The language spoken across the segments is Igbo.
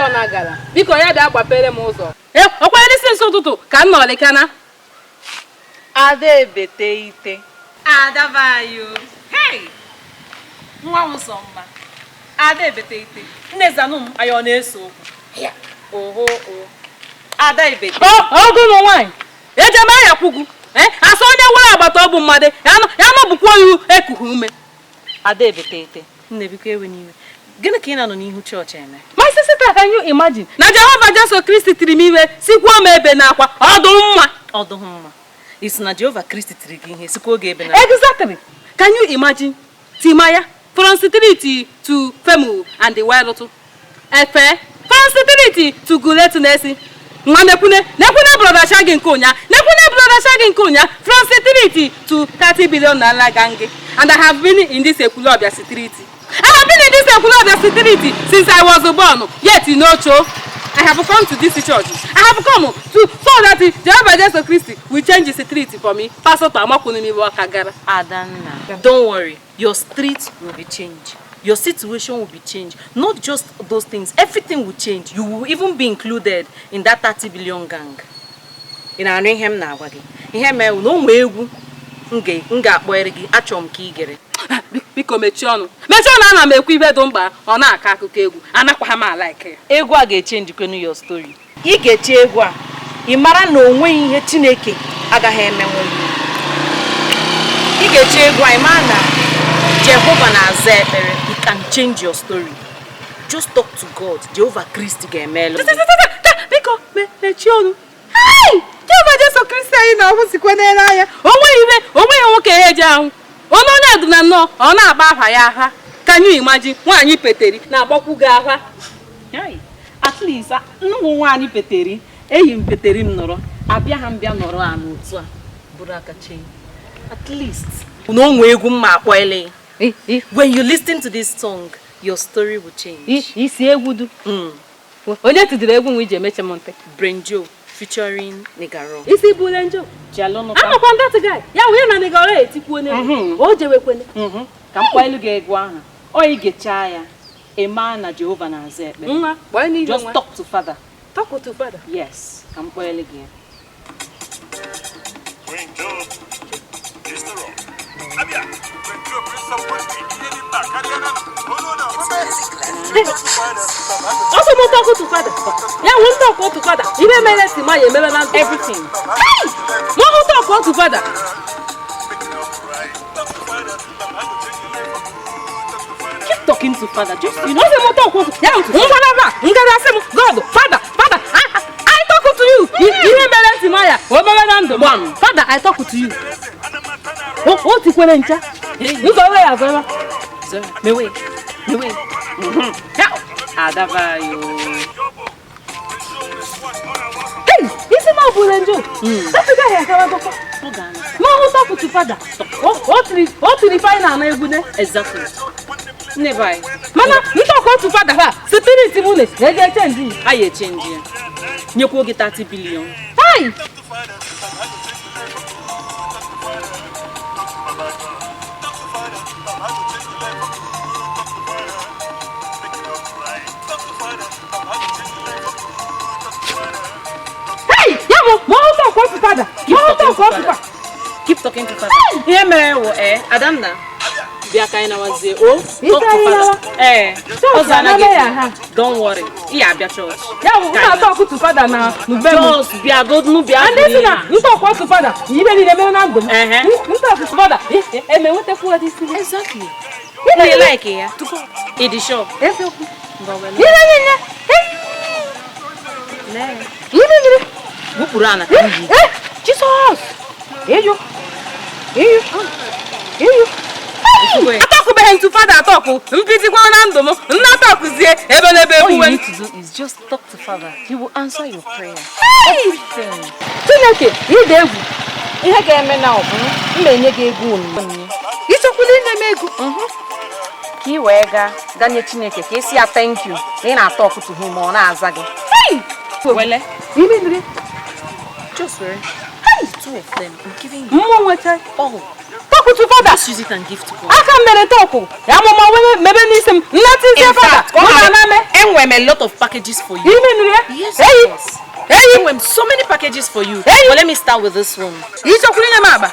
ọ na-agara biko ya bịa gbapere m ụzọ ọkwanyere isi nso ụtụtụ ka m nọlikana Ada ebete ite Adabayo hey nwa nsọ mma Ada ebete ite nne zanụ m anyị ọ na-eso okwu oho Ada ebete ọgụnụ nwaanyị ejeme anya kwugwu asọ onye nwere agbata ọbụ mmadụ ya nọbụkwa ihu ekughị ume Ada ebete ite nne biko ewe n'iwe gịnị ka ị na-anọ n'ihu chọọchị eme my sister can you imagine na Jehova Jesu Kristi tiri m iwe sikwuo m ebe n'akwa ọdụ mma isi na Jehova Kristi tiri gị ihe sikwa oge ebe na exactly can you imagine Timaya from street to Femu and the Wild Efe from street to Guletu Nesi nwa nekwune brother Shaggy nke ụnya from street to 30 billion naira gangi and I have been in this Ekulobia street. I have been in this Ekulobia street since I was born, yet in Ocho. I have come to this church. I have come so that Jehovah Jesu Christ will change the street for me. Pastor Tamakunimi Wakagara. Adanna, don't worry. Your street will be changed. Your situation will be changed. Not just those things. Everything will change. You will even be included in that 30 billion gang. In our him now, ihe me no egwu nga akpọere gị achọ m ka igere biko mechie ọnụ ana m ekwu ibe dị mkpa ọ na-akọ akụkọ egwu anakwa ha ma like egwu a ga-echange kwenu your story ị ga-eche egwu a ị mara na onweghị ihe Chineke agaghị emenwu ị ga-eche egwu a ị mara na Jehova na-aza ekpere. He can change your story. Just talk to God. Jehovah Christ ga-emelu biko mechie ọnụ Jehova Jesu Kristi anyị na ọbụ sikwe n'ele anya onweghị nwoke ya eji ahụ onye edu na nnọọ ọ na-agba aha ya aha can you imagine nwaanyị peteri na-agbakwu gị aha at least nnukwu nwaanyị peteri eyi m peteri m nọrọ abịa ha mbịa nọrọ a n'otu a bụrụ aka chee at least na onwe egwu mma akpọele when you listen to this song your story will change. isi egwu du onye tidiri egwu nwe iji emeche m nte Brenjo featuring Negaro. Isi Bulenjo. Jalono. I'm upon that guy. Yeah, we na Negaro etikwone. O jewekwene. Ka mkwa ilu ga-egwu aha. O igecha ya. Ema na Jehova na aza ekpe. Nwa, boy ni just talk to Father. Talk to Father. Yes. Ka mkwa ilu ga. Brenjo. Is the rock. Abia. Brenjo bring someone in the back. Also, no talk to Father. Yeah, we talk to Father. Even medicine, my everything. Hey! No talk to Father. Keep talking to Father. Just you know the talk to. Yeah, God, Father. I talk to you. Even medicine, my Father, I talk to you. What you going to? You go away, Avera. Me wait. Adabayo. Hey, isi ma Bulenjo. That guy here kawa boko. Ma who talk to Father? What to define na egwu ne? Exactly. Never. Mana, you talk to Father ha. Spirit mu ne. E ga change. Aye change. Nyekwo gi 30 billion. Hey! Father, keep talking to Father. Here, Mary, Adanna. Bia kaina wazi. Oh, talk to Father. Don't worry. Yeah, Bia church. Yeah, we talk to Father now. Just Bia go no Bia. And listen, you talk to Father. Even in the memorandum. You talk to Father. Me what the fuck is this? Exactly. You like it, yeah? It is sure. Yes, Bupurana. Jesus! You. Talk to Father talk. All you need to do is just talk to Father. He will answer your prayer. Everything. Thank you. Talk to him or well, just where? Two of them. I'm giving you all. talk to father. Just use it and give to God. I can mere talk. Ya mama we maybe need some nothing say father. And we have a lot of packages for you. You mean Yes, hey. yes. Hey, We have so many packages for you. Hey. But let me start with this one. you talk to me mama.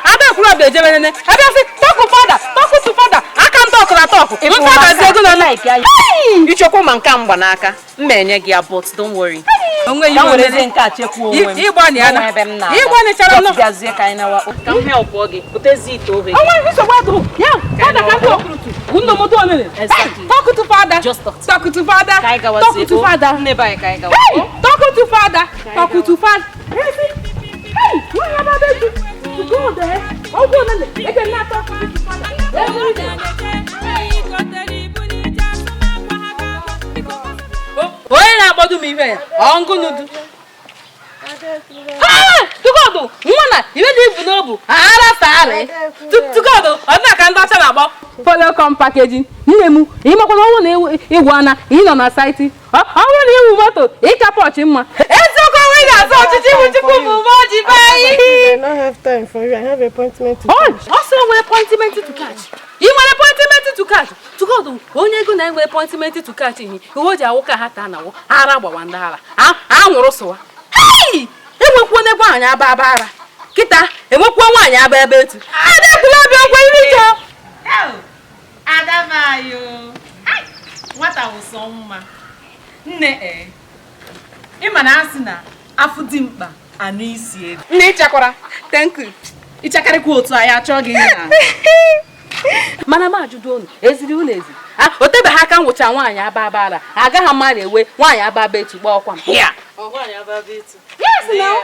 Ada kula be jebe ne. Ada say talk to father. Talk to father. I can talk na talk. If Father say go na like ya. You chokwa manka mgbanaka. Mmenye gi but don't worry. Onwe you Ka want nwere nka chekwu onwe m. Igbo ni ana. Igbo ni chara no. Gazie ka ina wa. Ka m help oge. Putezi ito oge. Onwe you so what do? Yeah, father can talk to. Undo mo to ne. Exactly. Talk to father. Just talk. Talk to father. Talk to father. Never kai ga. Hey, talk to father. Talk to father. Hey, what about that? To go there. Oh, go on. I can not talk to father. Every day. Oye na bodu mi fe. Ongu nudu. Ah, to go do. Mwana, you dey even know. Ara sare. To go do. Ona kan do na bo. Follow come packaging. Nnemu, imako no won igwana, ino na site. Awon ni ewu moto, ikapoch mma. Ezoko we na so chichi muchiku bu moji bayi. I don't have time for you. I have an appointment to Oh, also we appointment to catch. You want appointment to catch. To go do. Onye go na we appointment to catch ni. Wo ji awoka hata na wo. Ara gbawa ndara. Anwuru so. Hey! Enwekwu ne gwa anya babara. Kita, enwekwu nwanya aba ebe etu. Ada kula bi ogwe iri jo. Adamayo. Nwata wo so mma. Nne Ịma na asị na afụ dị mkpa anụ isi elu. Nne ichakwara. Thank you. Ịchakarịkwa otu anyị achọ gị na. Mana ma ajụdo unu, eziri unu ezi. Otebe ha ka nwụcha nwaanyị ababara. Agaghị mmadụ ewe nwaanyị ababa etu gba ọkwa m. Ya. Nwaanyị ababa etu. Yes, no.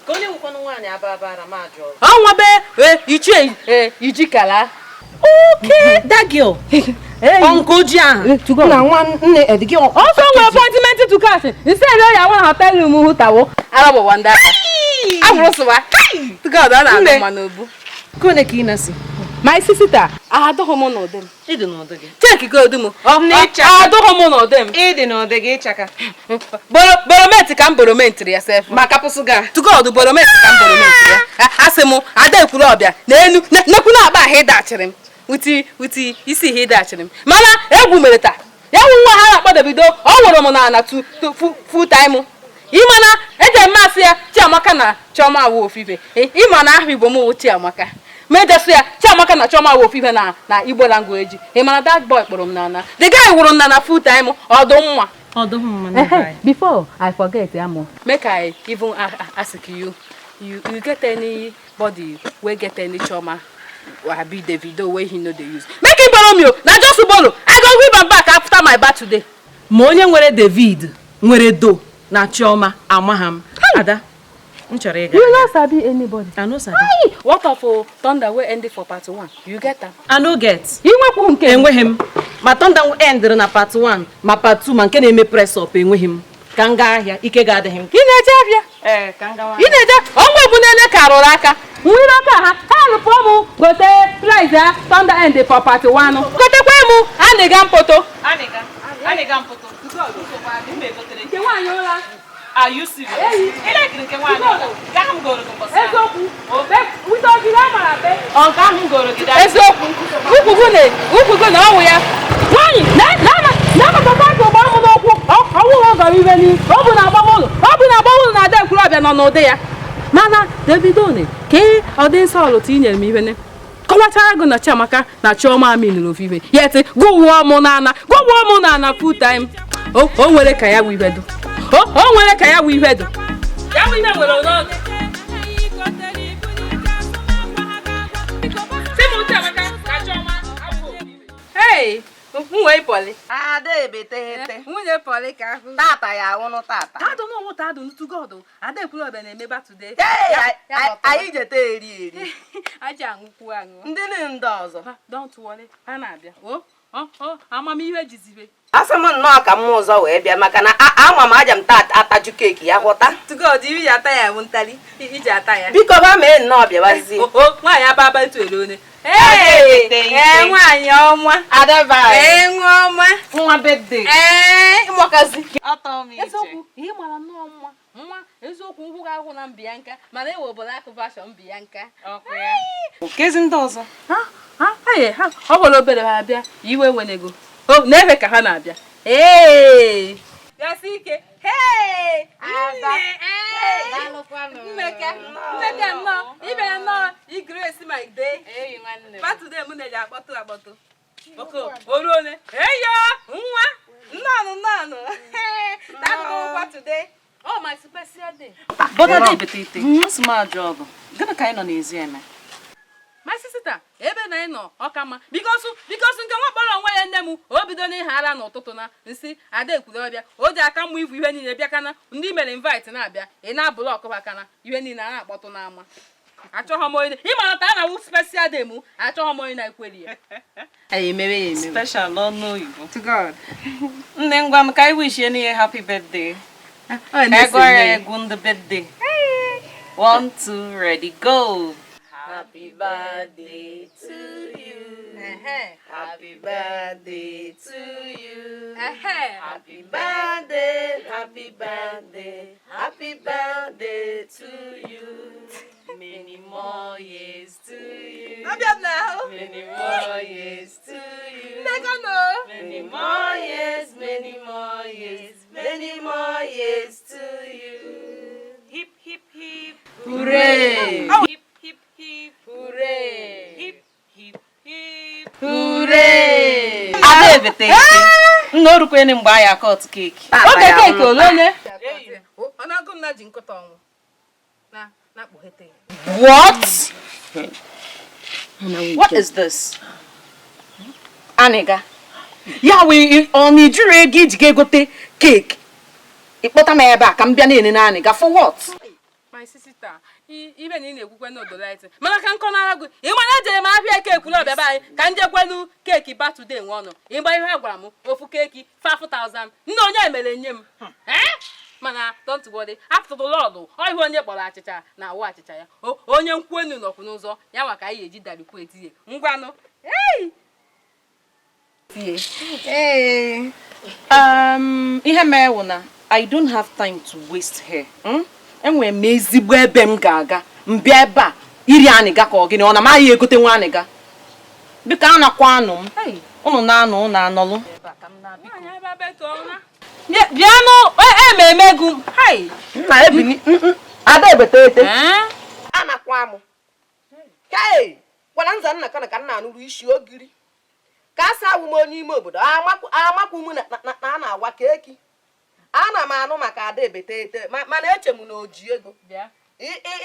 Ka onye nwekwanụ nwaanyị ababara ma ajụ. Ọnwa be ichie ijikala. Okay, that girl. Uncle Jan. To go. na nwanne edigi Also we appointment to catch. Instead of ya wan hotel room hutawo. Arabo wanda. Awuro so wa. To go da na ma no bu. Kone ka inasi. My sister, adoho mo no dem. Ịdị n'ọdụ gị. Check go do mo. Adoho mo no dem. Ịdị n'ọdụ gị ịchaka. Borometi ka borometi yourself. Maka pụsụga. To go do borometi ka borometi ya. Asemu ada ekwuru obia. Na enu nekwu na agba he dachiri m. Uti isi he dachiri m. Mana egwu mere ta. Ya wu nwa ha na-akpọ Davido, ọ nwụrụ m na full time. Imana eje mmasị ya Chiamaka na Chioma awu ofife. Imana ahụ Igbo m wụ Chiamaka. Mejesu ya Chiamaka na Chioma awu ofife na Igbo language. Imana that boy kpọrọ m na. The guy wụrụ na full time ọdụmma. Ọdụmma. Before I forget amo, make I even ask you get anybody wey get any Chioma or be Davido wey he no dey use. Make him borrow me o. Na just borrow. I go give am back after my birth today. Ma onye nwere David, nwere Do na Chioma amaham. Ada, m chọrọ ịga. You no sabi anybody. I no sabi. What of Thunder wey ended for part 1? You get am? I no get. You nwekwu nke Enweghị m. Ma Thunder endere na part 1, ma part 2 ma nke na-eme press up enweghị m. Ka m gaa ahịa, ike ga-adịghị m. ị na-eje abịa. Ka m gawa. Ị na-eje ọnwa bụ nene ka arụrụ aka. Nwere aka ha rụpụ m gote price ya Thunder end for part 1. Gotekwa m anịga mpoto. Anịga mpoto. Nke nwaanyị ụra. Are you serious? Elekere nke nwaanyị ụra. Gaa m goro gị mbọsị. Eziokwu. Wite ogiri amara be. Ọ nke ahụ m goro gị daa. Eziokwu. Ukwugo na ọnwụ ya. Nwaanyị na-amapata ka ụgbọ ọmụ n'okwu. Ọnwụghị ọgọrọ iwe n'ihu. Ọ bụ na agbamụlụ na ada ekwurọbịa nọ n'ụdị ya. Mana Davido ne ka ọ dị nsọ ọlụ tinyere m ihe ne. Kọwachara gị na Chiamaka na Chioma aminụrụ ofufe. Yet gụwụọ mụ n'ana full time. O nwere ka ya wibedo. O nwere ka ya wibedo. Ya wibe nwere ọnọdụ. Hey, nwunye Pọlị. Ada ebetete. Nwunye Pọlị ka ahụ. Tata ya awụnụ tata. Tado no tado to God. Ada ekwuru na emeba today. Anyị jeta eri. Aja anwụkwu anwụ. Ndị ndị ọzọ. Don't worry. Ha na-abịa. Amamihe jizibe. Asị m nnọọ ka m ụzọ wee bịa maka na ama m aja m ataju keeki ya ghọta. To God, iri ya ata ya bụ ntali. Iji ata ya. Biko ba mee nnọọ bịabazie. Nwaanyị ababa etu elu one. Nwaanyị ọma. Adaba. Nwa ọma. Nwa birthday. Ịmọkazi. Ọtọ m iche. Eziokwu, ihe mara nnọọ mma. nwa eziokwu ngwụ ga-ahụ na Bianca mana ewe black version Bianca. Okezi ndị ọzọ. Ọ bụrụ obere ha abịa iwe wenego. Na-ebe ka ha na-abịa. Gasi ike. Mmeka nnọọ ibe nnọọ igresi my day. Saturday m na-eji akpọtụ. Oruone. Nwa nnọọ. That's all for today. Oh, my special day. But I did small job. Gonna kind on easy, man. My sister, ebe na ino okama because nke nwa kpọrọ nwa ya nne m o bido na ihara n'ụtụtụ na nsi ada ekwuru ọbịa o ji aka mụ ivu ihe niile bịa kana ndị mere invite na-abịa ị na-block ba kana ihe niile na-akpọtụ n'ama achọghọ m onye ịmara ta na wu special day m achọghọ m onye na-ekweli ya mere special no know you to God nne ngwa m ka I wish you a happy birthday I go on the birthday 1 2 ready go. Happy birthday to you. Happy birthday to you. Happy birthday, happy birthday, happy birthday to you. Many more years to you. Many more years to you. Many more years, many more years, many more years to you. Hip hip hip. Hooray! Hip hip hip. Hooray! Hip hip hip. Hooray! Adebete. Nnoru kwene mgbe aya cut cake. Oge cake olone. Ona go na ji nkota onwu. Na kpohete. What? What is this? Aniga. Ya we on ijuru ego iji gote cake. Ikpota m ebe a ka m bịa na-ene na Aniga for what? My sister, even in a weekend of the light. Malakan good. You want to my cake will be by. Can you go cake back today? One. In by her gram of cake 5,000. No, yeah, millennium. Mana, don't worry. After the Lord, I want your bolacha. Now, watch it. Oh, onion quenu no kunozo. Yawaka, you did that quit here. Mugano. Hey! Ihe mewuna. I don't have time to waste here. Enwe m ezigbo ebe m ga-aga mbịa ebe a iri Aniga ka ọ gịnị ọ na maghị egote nwa Aniga biko anakwa anụ m unu na-anụ unu anọlụ bịanụ ememegu na ebini ada ebete anakwa m kai gwara nza nna kana ka nna anụrụ isi ogiri ka asa awụ m onye ime obodo amakwu m na na-awa keki ana m anụ maka ada ebete mana eche m na oji ego bịa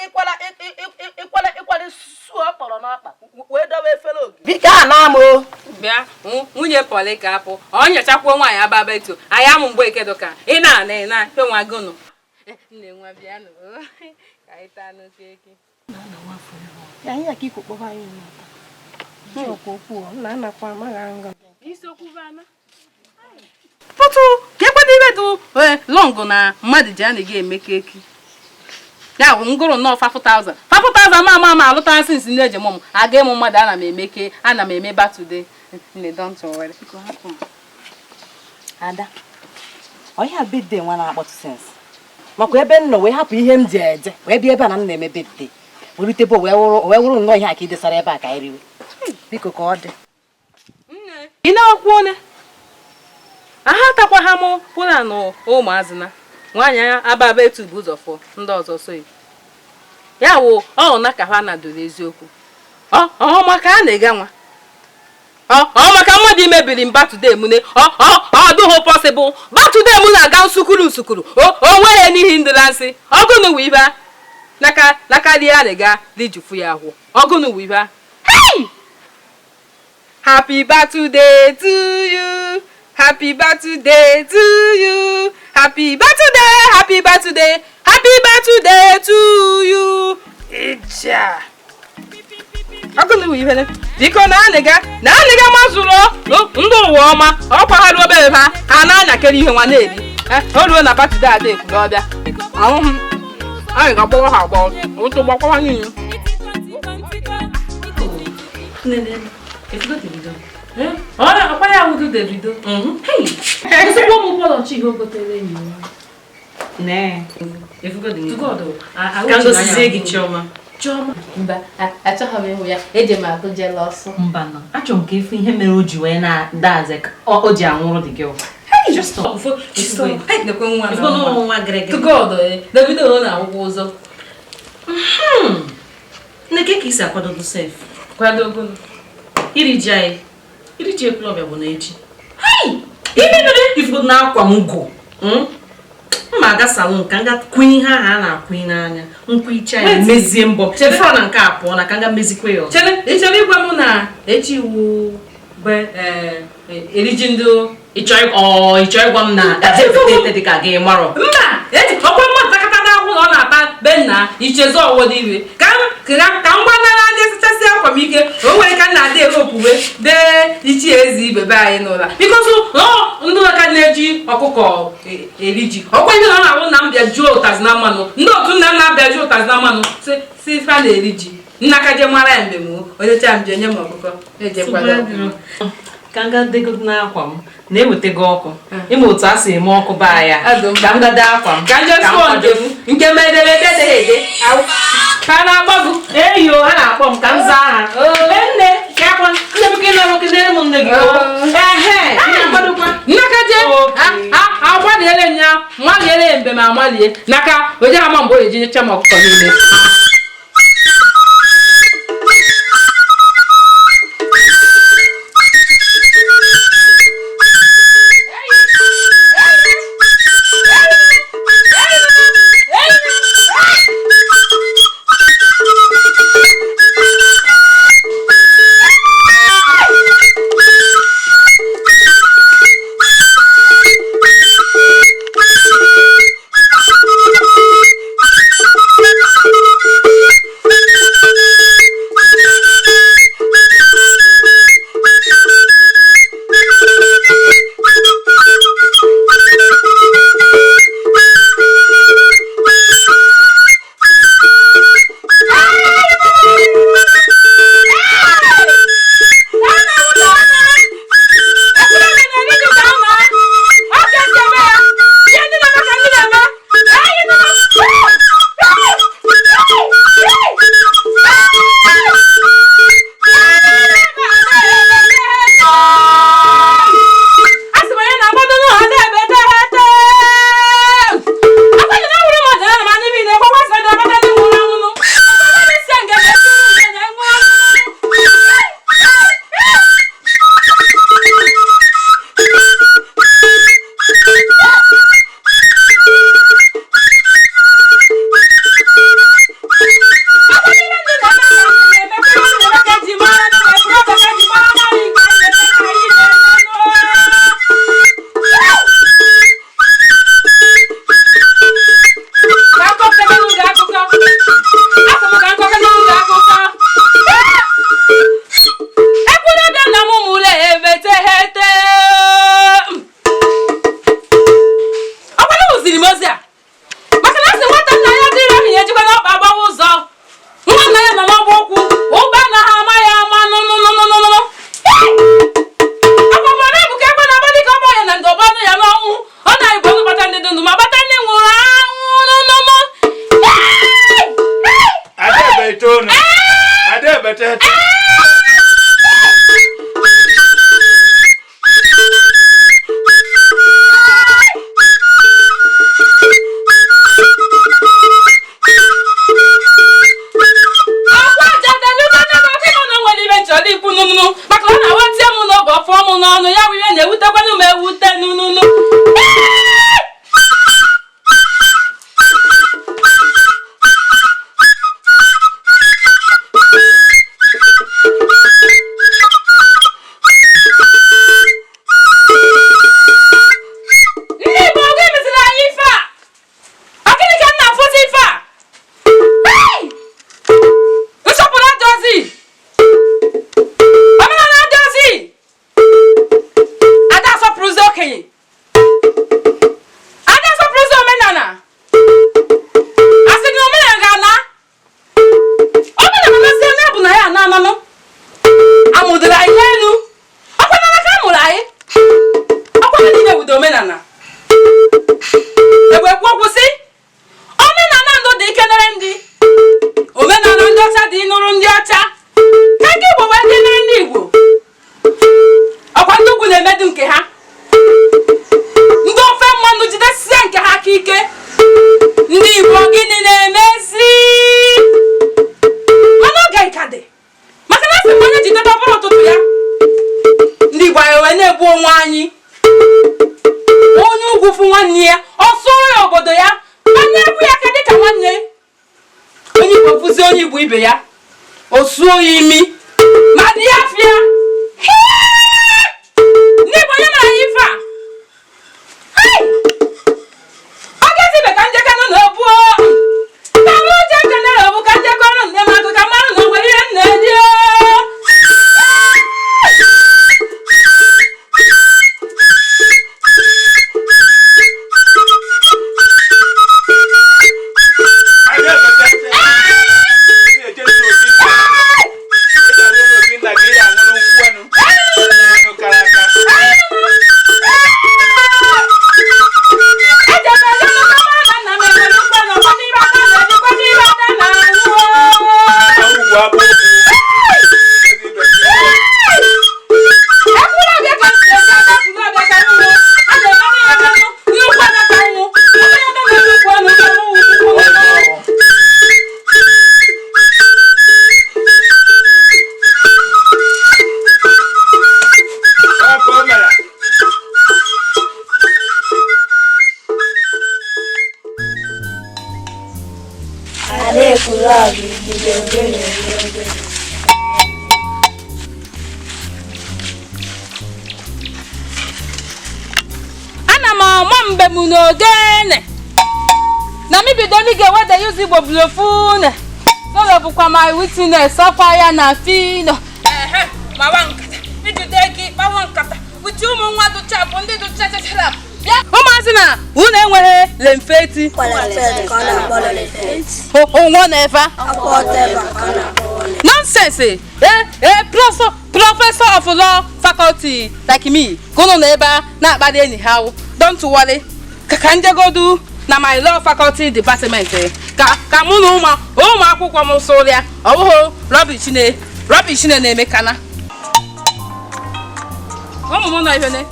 ịkwala su ọkpọrọ n'ọkpa wee dobe efere ogi biko na-amụ bịa nwunye Pọlị ka apụ ọ nyochakwuo nwaanyị ababeto anya m mgbe eke dọka ị na penwa gụnụ nne nwa bịa nụ ka anyị taa anụ keki ya ka iko kpọba anyị n'ụta okwu na anakwa amaghị nga isiokwu bana Putu, kekwede ibedu long na mmadụ ji anaghị eme keki. Ya bụ ngoro nọ 5,000. 5,000 ma alụta since na-eje mom. Aga emu mmadụ ana m eme ke, ana m eme birthday. Nne don't worry. Ada. Oya birthday nwa na-akpọtụ sense. Maka ebe nno wee hapụ ihe m ji eje, wee bịa ebe a na m na-eme birthday. Burutebe wee wụrụ nnọọ ihe aka idesara ebe a ka iriwe. Biko ka ọ dị. Nne, ị na-akwu one? Aha takwa ha mụ pụla na ụmụazị na nwaanyị ababa etu bụ ụzọ fọ ndị ọzọ so ya wụ ọ na ka ha na-adụrụ eziokwu ọ maka a na-ega nwa ọ maka mmadụ imebiri m Saturday m ne ọ dụghị possible Saturday m na-aga nsukuru o nweghị n'ihi ndịlansị ọgụnụ wibe naka dị ya na-ega lijufu ya ahụ ọgụnụ wibe hey happy birthday to you. Happy birthday to you. Happy birthday, happy birthday, happy birthday to you. Ija. Agụnụ wu ihe biko na aniga mazụrụ ndị ụwa ọma ọkwa ha ruo bebe ha na-anyakere ihe nwa na-eri o ruo na birthday ada ekwuru ọbịa ahụhụ anyị ga-agbawa ha agbawa otu gbakwawa niile Ọkwa ya wudu Davido. Ezigbo ụmụ pọlọchi ihe o gotere enyi ya. Nee. Efugo dị To God. Ka Ka ngosi gị Chioma. Chioma. Mba, achọghị m ịhụ ya. Eje m atụ jealous. Mba nọ. Achọ m ka efu ihe mere o ji wee na-daze o ji anwụrụ dị gị. Just stop. Nekwe nwa na. Ifugo no nwa gịrịgịrị. To God, David ọ na-akwụkwọ ụzọ. Nne ka isi akwadogo sef. Kwadogo. Iri ji anyị. Iri ji ekwula ọbịa bụ na echi. Ihe mere ifugo na-akwa m go. Mma aga salon ka nga kwụ ihe ahụ a na-akwụ n'anya nkwicha ya mezie mbọ chefọ na nke a pụọ na ka nga mezikwe ya Chere, ị chọrọ ịgwa m na echi wu eriji ndị ịchọ ịgwa m na ete dị ka gị marọ mba eji ọkwa mmadụ takata n'akwụ na ọ na-ata be nna ichezu ọwọdụ iwe ka m gbanara ndị sachasị akwa m ike o nwere ka nna adị eropuwe dee ichie ezi ibe be anyị n'ụla bikozu ndị ụka na-eji ọkụkọ eri ji ọkwa ihe ọ na-ahụ na m bịa juo ụtazi na mmanụ ndị otu nna m na-abịa juo ụtazi na mmanụ si fa na-eri ji nna ka je mara ya mgbe m onyecha m ji enye m ọkụkọ ejekwado ka nga dego n'akwa m na-eweta gị ọkụ ịma otu a si eme ọkụ baa ya ka m gada akwa m ka nje sụọ nke m ederede ede ka na-agbagụ eyo ha na-akpọ m ka m zaa ha nne ka akwa nne m ka ị nọrọ kedere m nne gị nnakaje agbaliele nya maliele ya mbe ma amalie n'aka oje ha ma mgbe o eji nyecha m ọkụkọ niile aka ike. Ndị Igbo gịnị na-emezi? Mana oge ka dị. Maka na sị onye jide dọbụrụ ụtụtụ ya. Ndị Igbo anyị wee na-egbu onwe anyị. Onye ugwu fụ nwanne ya, ọ sụrụ ya obodo ya, onye ebu ya aka dịka nwanne. Onye Igbo fụzi onye Igbo ibe ya, o suo ya imi, ma dị ya afịa. Ndị Igbo onye mara anyị ife a. Ọ ga-esi be ka njeka nọ n'obu. Ka mụ je nke na-ebu ka njeka ọrụ nne m akụ ka mmadụ na nwere ihe nna edi. Ana m ama mgbe m n'ogene na mi bido mi ga-eweda yuzi Igbo blofune solo bụkwa my witness ọkwa ya na fino ma wa nkata ijide gị kpawa nkata uche ụmụ nwa dụchapụ ndị dụchachachara ụmụazị na unu enweghị lemfeti onwe na-efe nonsense professor of law faculty like me kunu na ebe a na-akpali enyi ha don't worry ka njegodu na my law faculty department ka mụ na ụmụ akwụkwọ m sụrụ ya ọ bụghị rubbish na-eme kana ụmụ m nọ ihene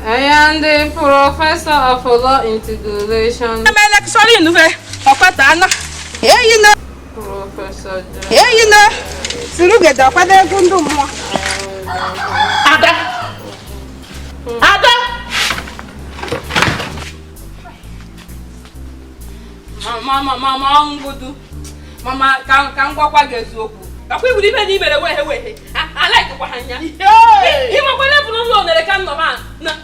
I am the professor of law integration. Professor Mama, can gwakwa gị eziokwu. Akwa iburu ibe ni mere wehe. I like kwa hanya. Imo kwa level ụlọ nere ka nọ ma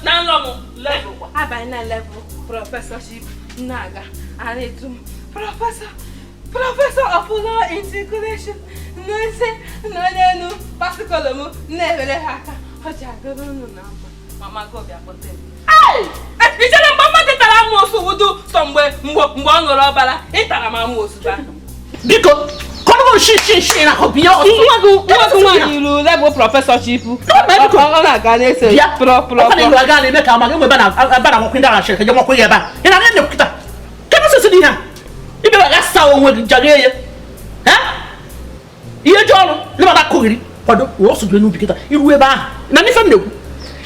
na nlọ m level kwa. Abai na level professorship naga. Aretum professor of law integration. No se no nenu particular mu na evere ha aka. Oja goro nu na mama go bia potem. ọkwa mgbe ọ ṅụrụ ọbara ịtara m amụ ozugbo. Biko, kọrọ shi na hobby yo. Nwa gị nwaanyị ilu level professorship. Ọ na-aga na-ese pro. Ọ na-aga na-eme ka ma gị bana nwoke ndị agha ka je nwoke ya ba. Ị na-anya nnekwuta. Kedu sisi dị ha? Ibe ga sa onwe gị jage ye. Ha? Ihe ji ọrụ, leba na kogiri. Kwado, o so n'ubi kita. Iru ebe ahụ. Na n'ife m na-ekwu.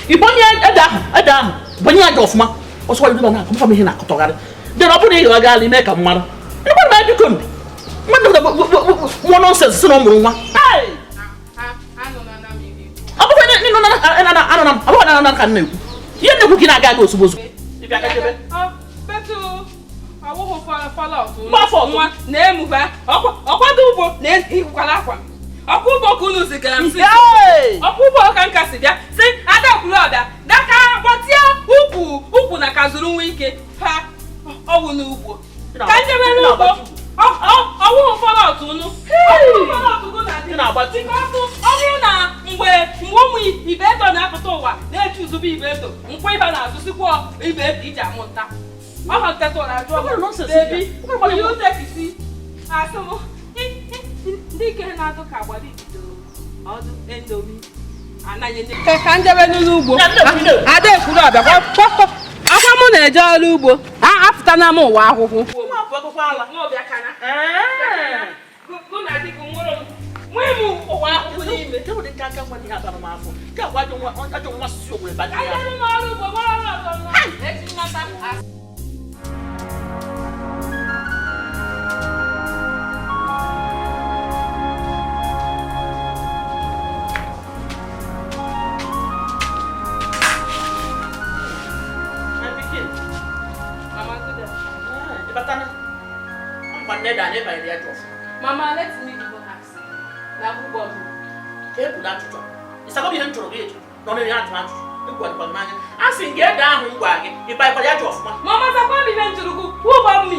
Ibonye ede ahụ. Bonye ya dị ọfụma. Ọsọ wa iru na akọmfa m ihe na akọtọgarị. Dị na ọ bụrụ na ị ga ime ka mmadụ. Ebe na biko m. One nonsense, no more. Hey! I'm going to can know. You know who can I go suppose. If I can I won't fall out. My fault. Name move. Aquadubo, name Equalaqua. Akubo Kunusi can see. Akubo can Cassidia. Say, I don't brother. That what's your Upu Nakazuru wiki. Ha! Oh, no. Can't you know? I won't fall out to no. Ọ na mgbe ụmụ ibe eto na-apụta ụwa na-echuzu bụ ibe eto nkwa ibe na-azụsikwa ibe eto iji amụnta ọ ha tetụrụ ajụ bebi you take it asụmụ ndị ike na-adụ ka agbara ibido ọdụ endomi anaghị ka njebe n'ugbo ada ekwuru ọbịa akwa mụ na-eje ọrụ ugbo apụta na m ụwa akwụkwọ Mama, let me even ask. Now who bought me? Careful that to talk. It's a good to read. Don't even have to look what man. I think get down who wagon if I put off. Mama, I can't even to go. Who bought me?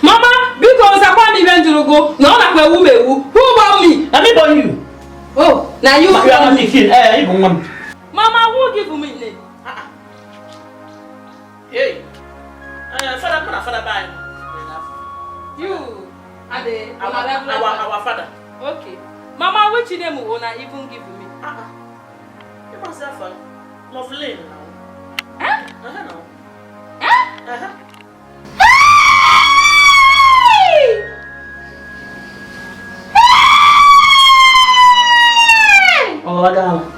Mama, because I can't even to go. No, like my woman. Who bought me? Let me buy you. Oh, now you are making even one. Mama, who give me name? Hey, father bye. You are the our father. Okay. Mama, which name will I even give me? You must have a lovely now. No. Oh, darling.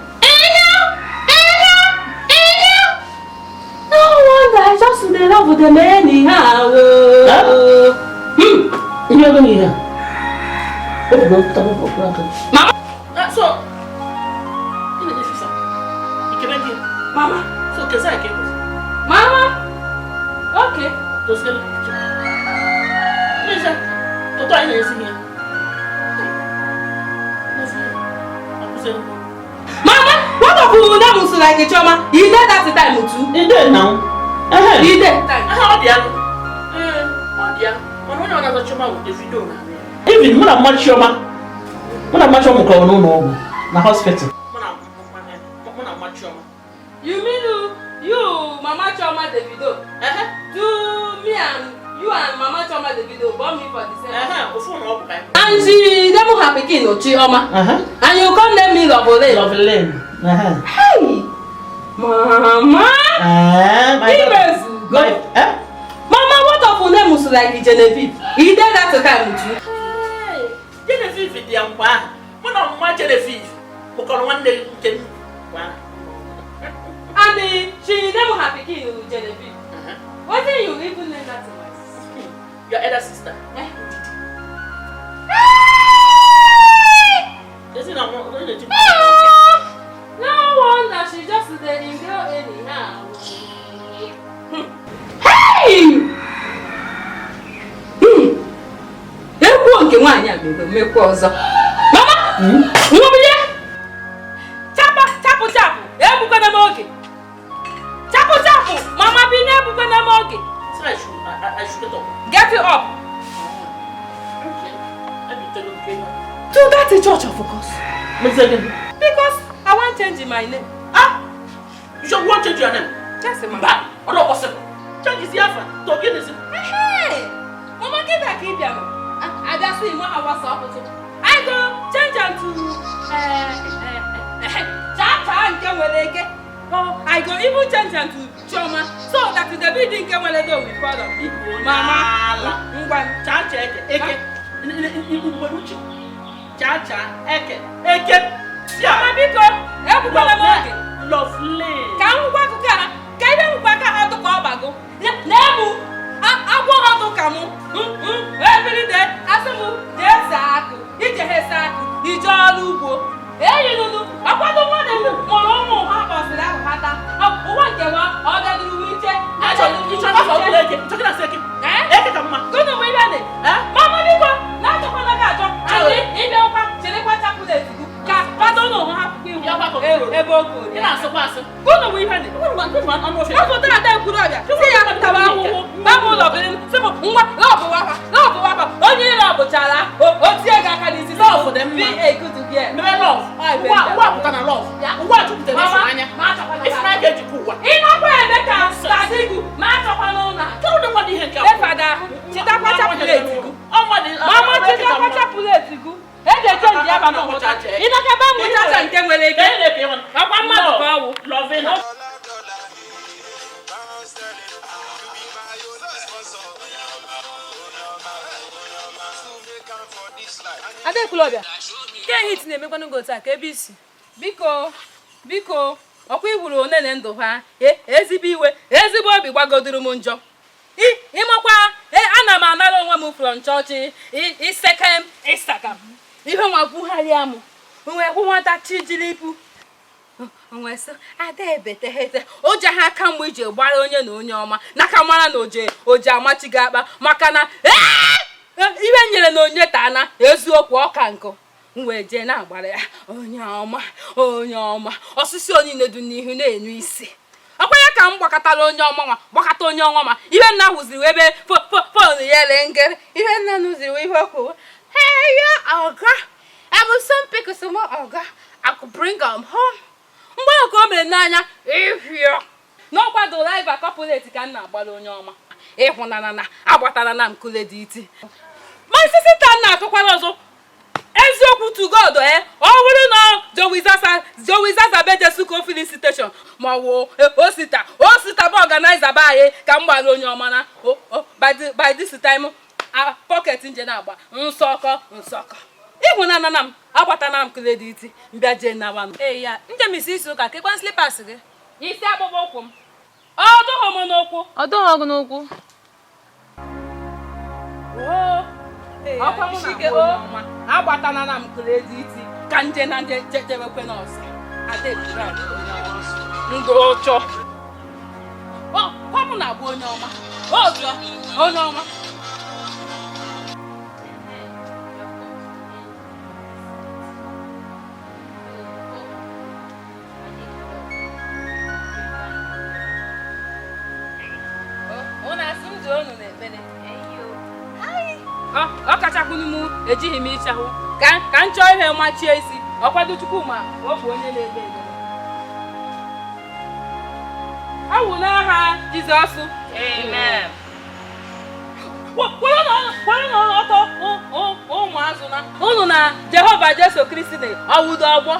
No wonder I just in love with them anyhow. You're going here. Mama! So, Mama, so can I get Mama? Okay. Those girls. Listen, to try and see here. Mama, what of you that was like a choma? You did that time too. You did now. You did. How dear? Oh dear. When I was choma with the video. Even when I'm much choma. When I'm much choma, no, na hospital. When I'm much choma. You mean you, Mama Choma Davido? Do me and you and Mama Choma Davido born me for the same. And she don't have a kid, no Chioma. And you come let me Lovelane. Hey, Mama. Mama, what of name was like Genevieve? He did that to come with you. Hey, Genevieve is the young one. When I'm much Genevieve, because one day can. And she never have a kid with Genevieve. Why did you even name that to us? Your elder sister. No wonder she just did in girl anyhow. Hey! Who can one young people make cause? Mama! Chapo! Mama be never gonna mogi. So I should talk. Get it up. Okay. Let me tell you. To that church of course. Because I want to change my name. You should want to change your name. Just a man. But not possible. Change yafa to gini si. Mama get back in piano. I just see more hours up to. I go change am to Cha and Keweleke. Oh, I go even change am to Choma so that the building Keweleke will follow. Mama, Cha eke. Ibuburuchi. Cha eke. Mama biko, everybody moke. Lovely. Ka ngwa kuka, ka ibe ngwa ka ha to ko bago. Nemu, agwo ha to kamu. Every day, asamu, desaku, ije hesaku, ije olu ugbo. Eyi nunu, akwado mo de moro mo ha basira ha ta. Owa nkewa, o da duru wiche. Talking a second. Eke kama. Gono we bane. Mama biko, na to ko na ga to. Ani, ibe okwa, chere kwa chocolate. Ka pardon no ha ku. Ya ba ko. Ebe oko. Ina so pass. Gono we bane. Afọ tara da ekuru ọbịa. Si ya taba ahụhụ. Baba ụlọ biri. Sịbụ nwa lọbụ wapa. Onye ire ọbụchala. O tie ga aka n'isi. Love dem Be a good girl. Mere love. Wa puta na love. Wa chukwute na anya. Ifna ga eji kuwa. Ịnakwa ebe ka stadigu ma achọkwa n'ụlọ. Kero de kwa di hen ka. Efada ahụ. Chitakwa chapuleti gu. Mama chitakwa chapuleti gu. Eje change ya ba no mụta. Ịnaka ba mụta nke nwere ike. Akwa mmadụ ka ọwụ. Love na. Adekulobia. Ke hit na-emekwanụ go taa ka ebe isi. Biko, ọkwa igburu onene ndụ ha. Ezigbo obi gbagodoro m njọ. Ịmakwa, ana m anara onwe m from church. Isakam. Ihe nwa Buhari amụ. Nwe hụ nwata Chijilipu. Onwe so ada ebetehete. Oje ha aka mgbe ije gbara onye na onye ọma. Naka mara na oje amachi ga akpa maka na ibe nyere na onye tana eziokwu ọka nkụ. Mwe je na agbara ya onye ọma osisi onye nedu n'ihu na-enu isi. Akwa ya ka m gbakọtara onye ọma gbakọta onye ọma ihe nna hụziri ebe phone ya lengere ihe nna nụziri ihe okwu. Hey ya oga, I will soon pick some more oga. I could bring them home. Mgbe ọkụ o mere n'anya ihio n'ọkwa driver corporate ka m na-agbara onye ọma. Ịhụnana na agbatara na mkule dị iti. My sister na-atụkwara ọzọ. Eziokwu to God ọ bụrụ na Joey Zaza bejesuko filling station ma wo osita bụ organizer ba anyị ka m gbara onye ọma na by this time pocket nje na-agba nsọkọ ịhụnana na m agbatana m credit mbịa je na wan Ya, njem isi isi ụka kekwan slippers gị. isi akpụkpọ ụkwụ m ọdụghọ m n'ụkwụ Ọdụghọ ọgụ n'ụkwụ. ọkwa m na onye ọma agbatana na m credit ka nje na nje jewekwe n'ọsọ adebura ndụ ọchọ kwa m na-abụ onye ọma ọzọ onye ọma. Ọ kachakwunu m ejighị m ịchahụ ka m chọọ ihe machie isi ọkwado Chukwu ma ọ bụ onye na-ebe ebe. Ọ wụ n'aha Jizọs. Amen. Kwere n'ọtọ ụmụazụ na unu na Jehova Jesu Kristi ọwụdo ọgbọ.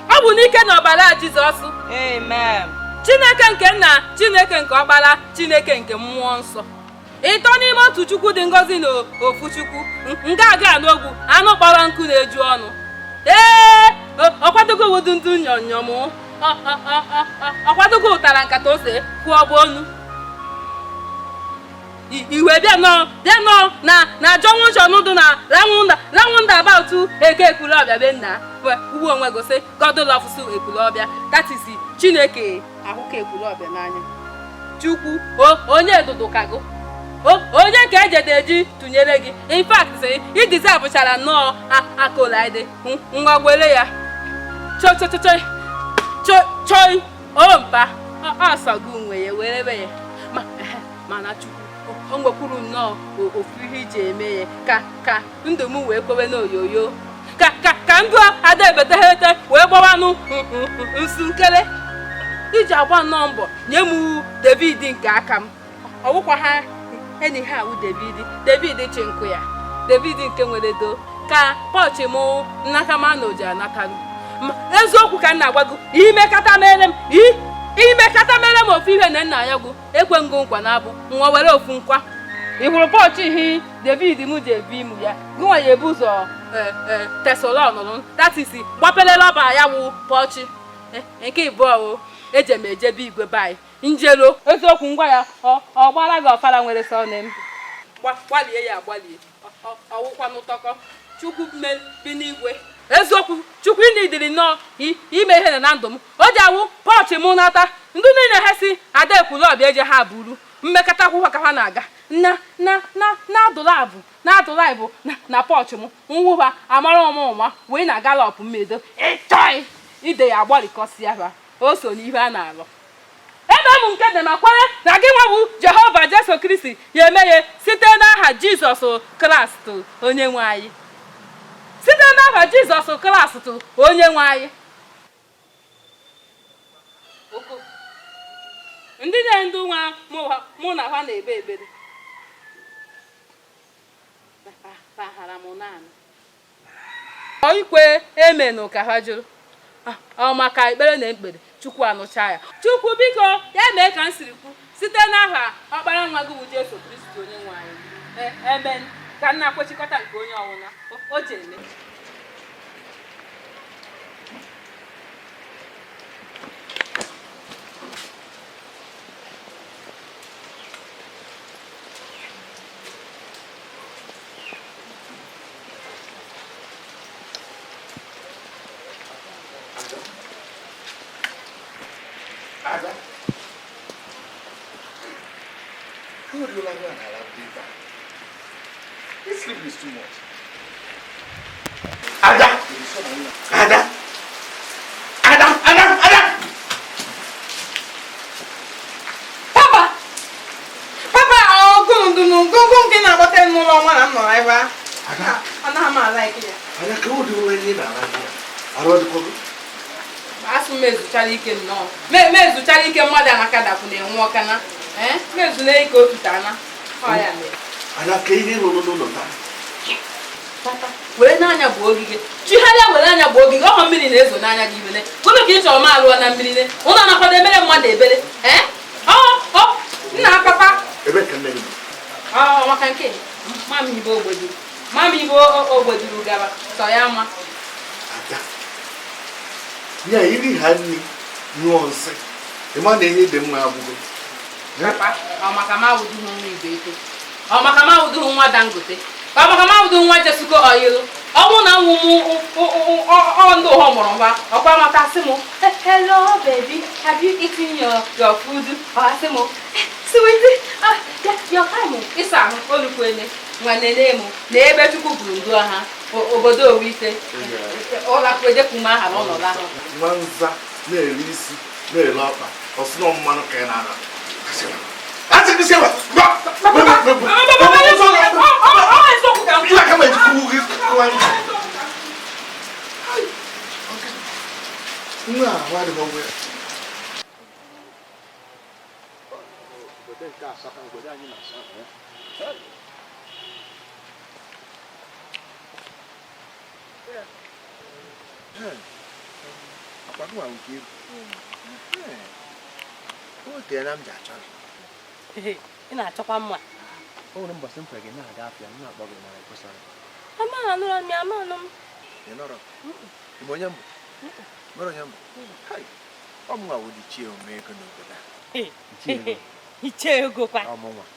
Ọ bụ n'ike na ọbara Jizọs. Amen. Chineke nke nna, Chineke nke ọkpara, Chineke nke mmụọ nsọ. Ịtọ n'ime otu Chukwu dị ngọzi na ofu Chukwu nga aga n'ogwu anụ kpọrọ nkụ na-eju ọnụ. Ọkwadogo wodu ndụ nyọnyọm ọkwadogo ụtara nkata ose kwụọ bụ onu. Iwe bịa nọ na junction dị na round about Eke Ekwulọbịa be nna ugbo onwe gosi God loves Ekwulọbịa. That is Chineke ahụka Ekwulọbịa n'anya. Chukwu onye edudu kago onye ka eji tụnyere gị. In fact ị deservechara nnọọ akolaide nwa gwere ya choi ompa ọsọgụ nwe ya werebe ya mana Chukwu o nwekwuru nnọọ ofu ihe iji eme ya ka ndụ m wee kwewe n'oyoyo ka ndụ ada ebetehete wee gbawanụ nsu nkele iji agba nnọọ mbọ nye m David nke aka m. Ọ bụkwa ha enyi ha awụ David chinkụ ya, David nke nwere do ka pọchị mụ nnaka m anoji anatarụ. Eziokwu ka m na-agwago, imekata mere m ofu ihe na nna ya gụ ekwe ngụ nkwa na-abụ nwa were ofu nkwa. Ị hụrụ pọchị ihe David m ji ebi imu ya gụnwa ya ebu ụzọ tesolonụ tatisi gbapelele ọba ya wụ pọchị. Nke ịbụọ eje m ejebe igwe baị njelo eziokwu ngwa ya ọ gbara gị ọfara nwere sọnem gbalie ya agbalie ọwụkwanụ tọkọ Chukwu bi n'igwe. Eziokwu Chukwu ịnidiri nnọọ ime ihe na ndụ m. O ji awụ pọchị mụ nata ndị niile ha si ada ekwulu ọbịa eje ha buru mmekọta akwụkwọ ka ha na-aga na-adụlabụ na pọchị m nwụba amara ọmụma wee na galọp mmedo ịchọị ide ya agbarịkọsi ya o so n'ihe a na-alụ. Ebe m nke dị ma kwere na gị nwa bụ Jehova Jesu Kristi ya emeghe site n'aha Jizọs Kraịst onye nwe anyị. Site n'aha Jizọs Kraịst onye nwe anyị. Ndị na-endu nwa mụ na ha na-ebe ebere bahara m naanị ikwe emenụ ka ha jụrụ ọ maka ekpere na mkpere Chukwu anụcha ya. Chukwu biko ya mee ka m siri kwu site n'aha ọkpara nwa gị bụ Jesu Kristi onye nwe anyị. Amen. Ka nna kwechikọta nke onye ọwụna o ji eme. Ada, how would you like to have dinner? This sleep is too much. Ada! Ada! Papa, gungun kina bote n'ụlọ nwa na m nọrọ ebe a. Anaghị m alaiki ya. Ada, ka o dị onwe ndị na-alaiki ya? Arụ ọdịkwago? Asụ mezuchara ike nnọọ. Mezuchara ike mmadụ anaka dapụ na-enwe ọkana. Mezula ike otutana. Ọ ya mere. Ada, ka ihe rụrụ n'ụlọ taa? Papa, were n'anya bụ ogige. Chigharịa were anya bụ ogige. Ọhọ mmiri na-ezo n'anya gị ibele. Gụnụ ka ị chọrọ m alụọ na mmiri ne? Ụnụ anakwado emere mmadụ ebere. Nna papa. Ebe ka nne gị nọ? Maka nke mami ibe ogboduru gaba sọ ya ma. Ada, ya iri ha nri nyụọ nsị. Ịma na ihe dị mma abụgo. Papa, ọ maka ma wudu nwa ibe ike. Ọ maka ma wudu nwa Dangote. Ọ maka ma wudu nwa Jesuko Oyilu. Ọ bụ na nwụ m ndụ ha mụrụ mba. Ọkwa maka sị m, hello baby, have you eaten your food? Ọ sị m, sweetie, your time ịsa ahụ olukwene nwanne m na ebe Chukwu buru ndu ha obodo Owite. Ụlọakwụkwọ aha n'ọnọdụ ahụ. Nwa nza na-eri isi na-ere ọkpa ọsị na mmanụ ka ị na-ana. Ị na-achọkwa mma. O nwere mbọsị mkpa gị na-aga afịa m na-akpọ gị mara ịkwụsara. Ama anụrụ m ya, ama anụ m. Ị nọrọ? Ịbụ onye mbụ? Nọrọ onye mbụ? Ọ mụnwa wụdị ichie ome ego n'obodo a. Ichie ego kwa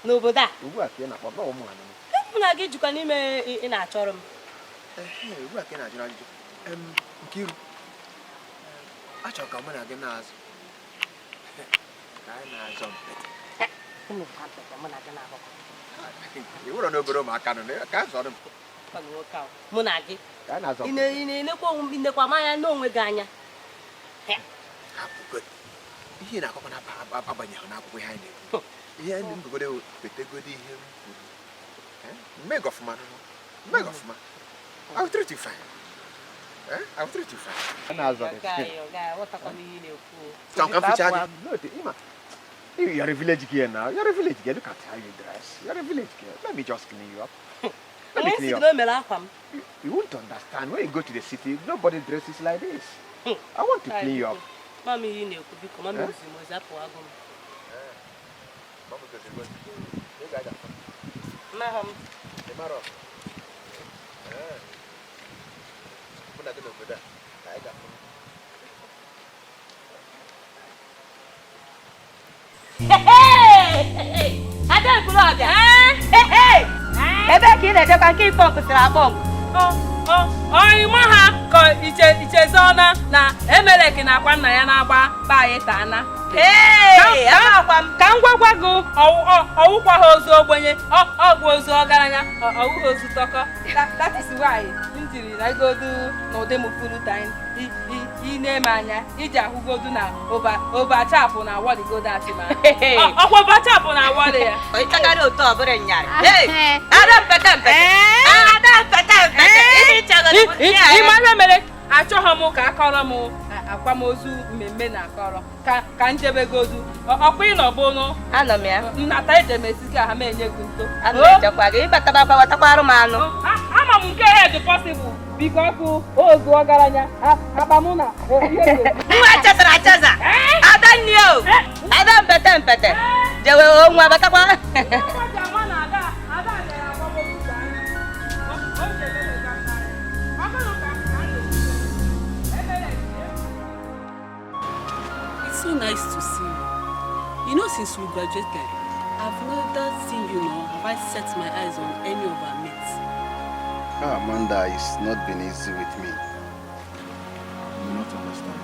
n'obodo a? Ugbu a ka ị na-akpọ na ụmụ anụ. Mụ na gị jikwa n'ime ị na-achọrọ m. Ugbu a ka ị na-ajụrụ ajụjụ. Nkiru, achọrọ ka mụ na gị na-azụ. Ka anyị na-azọ mpete. Ị wụrụ n'obere ụmụaka nọ ka a zọrọ m. Mụ na gị ị na-enekwa onwe nnekwa manya n'onwe gị anya. Ihe na-akọkọ na-abanyeghị n'akwụkwọ ihe anyị na-ekwu. Ihe anyị mbegodo wetegodi ihe m kwuru. Mmega ọfụma. I'll treat you fine. I'll treat you fine. You're a village girl now. You're a village girl. Look at how you dress. You're a village girl. Let me just clean you up. Let me clean you up. You won't understand. When you go to the city, nobody dresses like this. I want to clean you up. Mommy, you know, because Mommy was up for ha ka ichezona na Emeleki na akwa nna ya na-agba bayi tana. Ka m gwagwa gị ọwụkwa ha ozu ogbenye ọgwụ ozu ọgaranya ọwụghị ozu tọkọ. That is why m jiri nagodu n'ụdị m furu time ị na-eme anya iji ahụgodu na overchapụ na awọdigodo atịma. Ọkwa overchapụ na awọdi ya. Ịchagharị otu ọ bụrụ nyarị. Ada mpete mpete. Ịma ihe mere achọghị m ka akọrọ m akwamozu mmemme na akọrọ ka njebegodu ọkwa ịnọbụnụ Anọ m ya. nnata ejemesisi aha m enye gị nto. Anọ echekwa gị ịbatabakwa watakwarụ m anụ. Ama m nke head possible biko ọkụ ozu ọgaranya akpamụ na Nwa chezara acheza. Ada nni o. Ada mpete mpete. Jewe onwe abatakwa. It's so nice to see you. You know, since we graduated, I've never seen you nor have I set my eyes on any of our mates. Amanda, it's not been easy with me. You will not understand.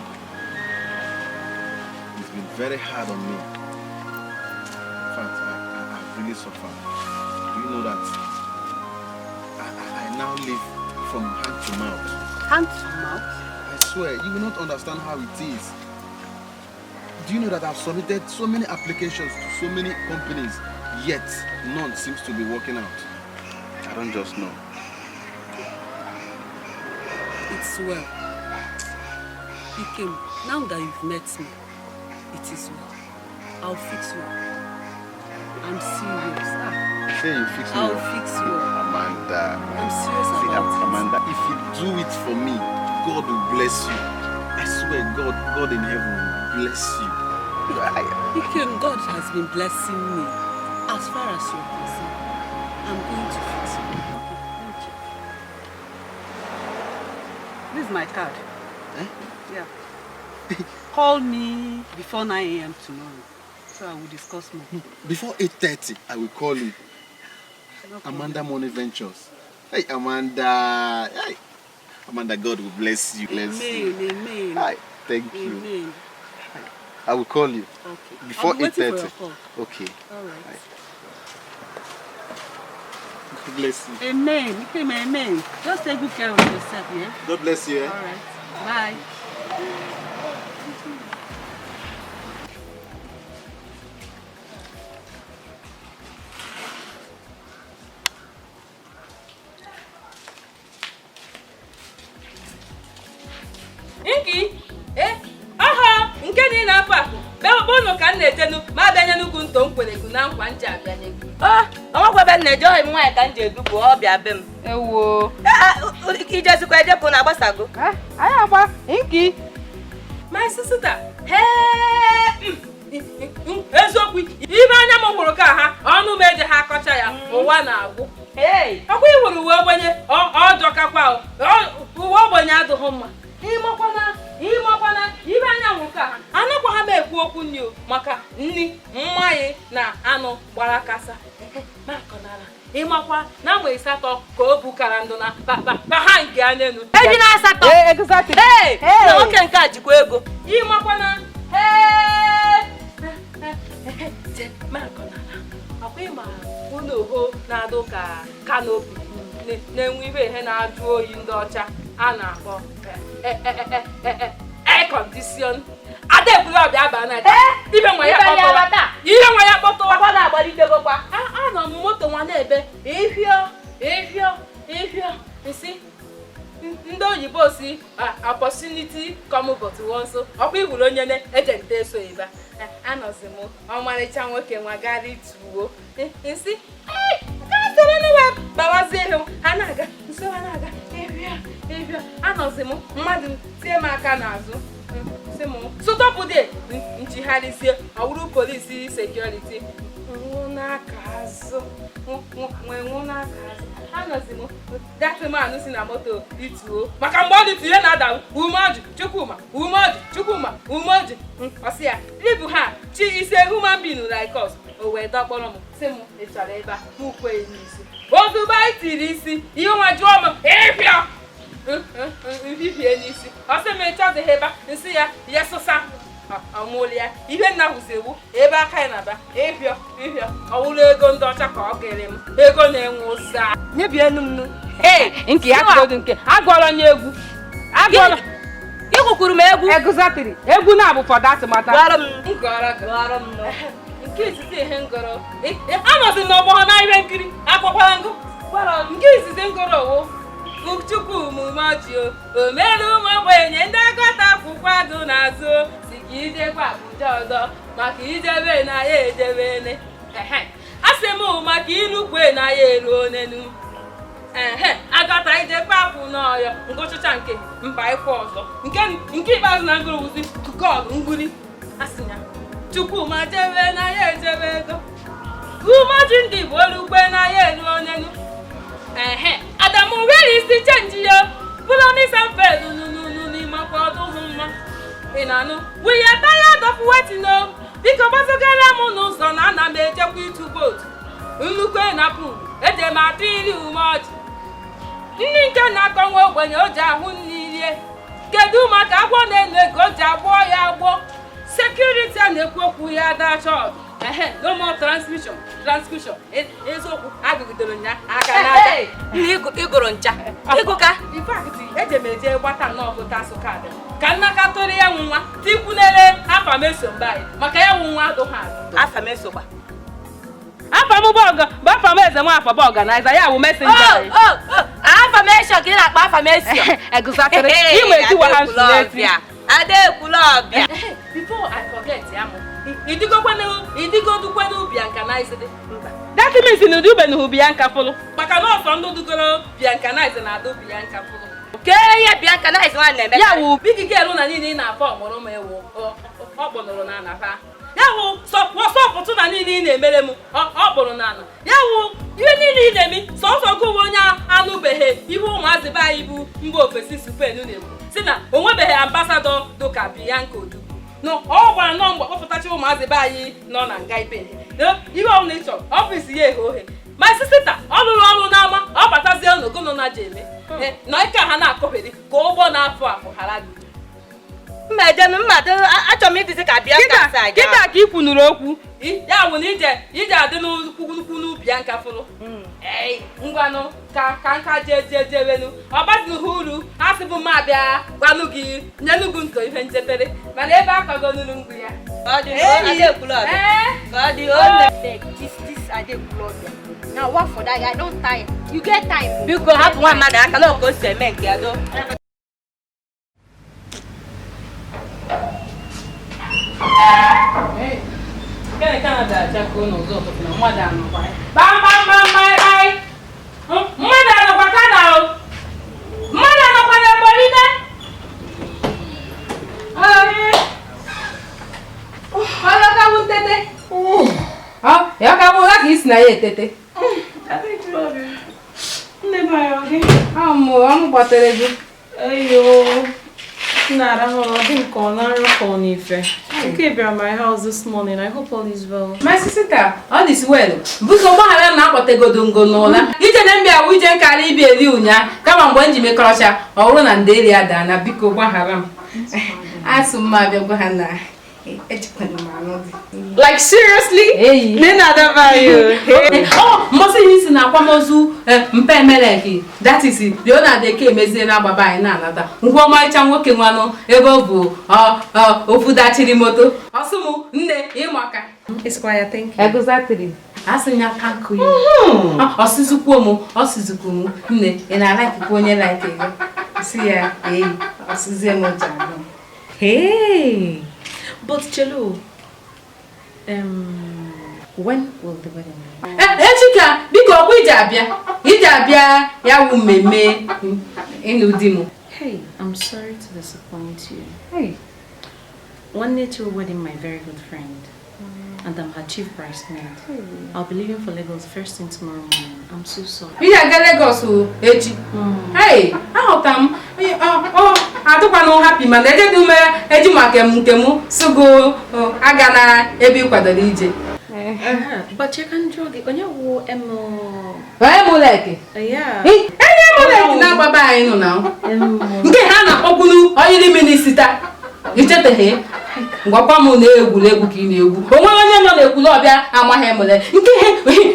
It's been very hard on me. In fact, I've really suffered. Do you know that I now live from hand to mouth? Hand to mouth? I swear, you will not understand how it is. Do you know that I've submitted so many applications to so many companies, yet none seems to be working out? I don't just know. It's well. Ikem, now that you've met me, it is well. I'll fix you. I'm serious. Say you fix me I'll up. fix you. Amanda. I'm serious See, about it. Amanda, if you do it for me, God will bless you. I swear, God in heaven will bless you. Ikem, God has been blessing me. As far as you're concerned, I'm going to fix you. Thank you. This is my card. Eh? Yeah. Call me before 9 a.m. tomorrow, so I will discuss more. Before 8:30, I will call you. No problem. Amanda Money Ventures. Hey, Amanda. Hey. Amanda, God will bless you. Bless you. Amen, amen. Hi. Thank you. Amen. I will call you. Okay. Before I'm waiting for 8:30. your call. Okay. All right. God bless you. Amen. Amen. Just take good care of yourself, yeah? God bless you. Eh? All right. Bye. Inky, aha, nke ni na apa. Be bono ka na-etenu, ma bịanye n'ugwu nto nkweregu na nkwa nje abịanye gị. Ọnwakwa be na ejoghị m nwaanyị ka m ji edupu ọbịa be m. Ewo. Ijezikwa ejepụ na agbasago. Anyị agba, Inky. My sister, hey! Eziokwu, ibe anya m hụrụ ka ha, ọnụ m eje ha akọcha ya, ụwa na-agwụ. Hey! Ọkwa ị hụrụ uwe ogbenye, ọjọkakwa, uwe ogbenye adịghị mma. Ịmakwana, ibe anya hụrụ ka ha, anakwa ha m ekwu okwu nni o, maka nni, mmanya na anụ gbara kasa. Makọnara, ịmakwa na mgbe ịsatọ ka o bukara ndụ na ba ha nke a n'elu. Eji na asatọ. Exactly. Hey! Na nwoke nke a jikwa ego. Ịmakwana, makọnara, akwa ịma ụlọ oho na-adụ ka kanopi na-enwe ibe ihe na-ajụ oyi ndị ọcha a na-akpọ air condition. Ada eburu ọbịa aba na ibe nwa ya kpọtụwa. Ihe nwa ya kpọtụwa. Ọ na-agbalitegokwa. Anọ m moto nwa na-ebe. Ehio. Isi. ndị oyibo si opportunity come but once ọkwa ihuru onye na-ejegide eso ebe anọzi m ọmarịcha nwoke nwagara ituo nsị kasịrị n'ụwa gbawazie ihe ha na-aga nso ha na-aga ịbịa anọzi m mmadụ tie m aka n'azụ si m sụtọpụde nchigharịzie ọwụrụ polisi sekuriti nwụ n'aka azụ anọzi m gatịmanụ si na moto ituo maka mgbe ọ dị tinye na-ada umeọjị Chukwuma umeọjị ọsị ya ribụ ha chi ise human being like us o wee dọkpọrọ m si m ị chọrọ ebe a m kwe n'isi ozugbo anyị tiri isi ihe nwa jụọ m ịbịa mbibie n'isi ọsị m ịchọzighị ebe nsị ya sụsa ọmụlịa ihe nna hụzewu ebe aka ya na-aba ịbịa ọwụrụ ego ndị ọcha ka ọ gere m ego na-enwe ụza nyebienu m nke ya tụrụ nke agwọrọ nye egwu ịgụkwuru m egwu eguzatiri egwu na-abụ fọdụ atụmata gọrọ m nke izizi ihe ngọrọ anọzi n'ọgbọ ha na ihe nkiri akwakwara ngụ nke izizi ngọrọ wo Chukwu mumeọjị o mere ụmụ ogbenye ndị agọta akwụkwọ agụ n'azụ si ka ijekwa Abuja ọzọ maka ijebe na ya ejebene asị m maka inukwe na ya eruo n'enu agọta ijekwa akwụ n'ọyọ ngụchụcha nke mba ịkwụ ọzọ nke ikpeazụ na ngụrụ wụzi kukọọlụ ngwuri asị ya Chukwu ma jebe na ya ejebe ego umeọjị ndị Igbo olukwe na ya eruo n'enu Adamu where is the change yo? Pull on this and fed no mma. We are tired of waiting no. Because Basogala no son and I made a quick to boat. Unukwe na pu, eje ma tiri much. Ninka na kongo when your jahuni. Kedu maka agwo na go jabo ya agwo. Security and ekwoku ya da short. No more transmission. Ezoku agụgidoro nya aka n'aka. Igoro ncha. Ịgụka. In fact, eje meje gbata n'ọgụ tasu kaadị. Ka nnaka tụrụ ya nwa, tikwunere afa meso mbai. Maka ya nwa adụ ha. Afa meso gba. Afa m bọọgụ, bụ afa m eze m afa bụ organizer, ya bụ messenger. Afa meso ka ị na-akpa afa meso. Egụzatịrị. Inwe tiwa ha nsị Adekulobia. Before I forget, idigodukwenu Biancanized. That means in the Ubenu Bianca follow. Maka no fondo dugoro Biancanized na do Bianca follow. Ke Biancanized one name. Ya wo big girl na ni na form oro me wo. Okponoro na na fa. Ya wo so pụtụ na ni na-emere m. Okporo na na. Ya wo ihe ni na-emi so go wonya anụbehe ibu ụmụazị ba ibu mgbe ofesi supenu na-ebu. Si na onwebeghị ambassador doka Bianca Odu. No, ọ gwara nọ mgbe kpọpụtachi ụmụazị be anyị nọ na nga ibe ihe ọ na-echọ ọfịs ya eghe my sister ọ lụrụ ọrụ n'ama ọ batazie n'ogo nọ na jeme na ike ha na-akọberi ka ụgbọ na-afụ afụ ghara dị mmadụ achọrọ m ịdịzi ka Bianca sa kịta ka ị kwunuru okwu ya bụ na ije adị n'ukwu n'ubi ya nka fụrụ ngwanụ ka nka jewenu ọ gbazighị uru asị bụ m abịa gwanụ gị nyenụ gị nko ihe nchetere mana ebe akago nụrụ ngwu ya Now what for that? I don't tire. You get time. Biko hapụ nwa mmadụ aka na ọka o si eme nke ya do. Kene Canada chako no zo to na mmadụ anọkwa. Bye. Mmadụ anọkwa kada o. Mmadụ anọkwa na bolide. Ala ka wuntete. Ya ka bụ ka isi na ya etete. Nne ba yo. Amụ gbatere gị. Ayo. I think on Ife. I came at my house this morning. I hope all is well. My sister, all is well. Buko mahara na akpotegodo ngonola. Ije na mbia wije nkara ibi eli unya. Kama mgbe nji mekọrọcha, ọrụ na ndeli ada na biko gbahara m. Asụmma bịa gwa ha na like seriously? Hey. Nena Davayo. Oh, mosi isi na akwamozu mpe emeleki. That is it. Leona de ke mezie na agbaba anyị na anata. Ngwa ọmarịcha nwoke nwanụ ebe ọ bụ ofu dachiri moto. Ọsụmụ nne ịmaka. Esquire, thank you. Exactly. Asịnya kanku ya. Ọsịzukwu m, ọsịzukwu m. Nne, ị na-alaikikwa onye like ego. See ya, hey, Hey, but Chelo, when will the wedding be? Chika, biko ijabia ya wu mmemme ịnụ di m. Hey, I'm sorry to disappoint you. Hey, one day to a wedding, my very good friend. And I'm her chief bridesmaid. I'll be leaving for Lagos first thing tomorrow morning. I'm so sorry. We are going to Lagos echi. Hey, ahotam. Atukwa no happy man. Eje dume eji makemu sugo aga na ebe kwadoro ije. But you can drug it. Onye wo emo. Emuleke. Yeah. Emuleke na baba anyị nọ na. Nke ha na okunu oyiri minister. Ichetehe. Ngwakwa m na-egwuregwu ka ị na-egwu. Onwe onye nọ na-ekwulu ọbịa amaghị emule.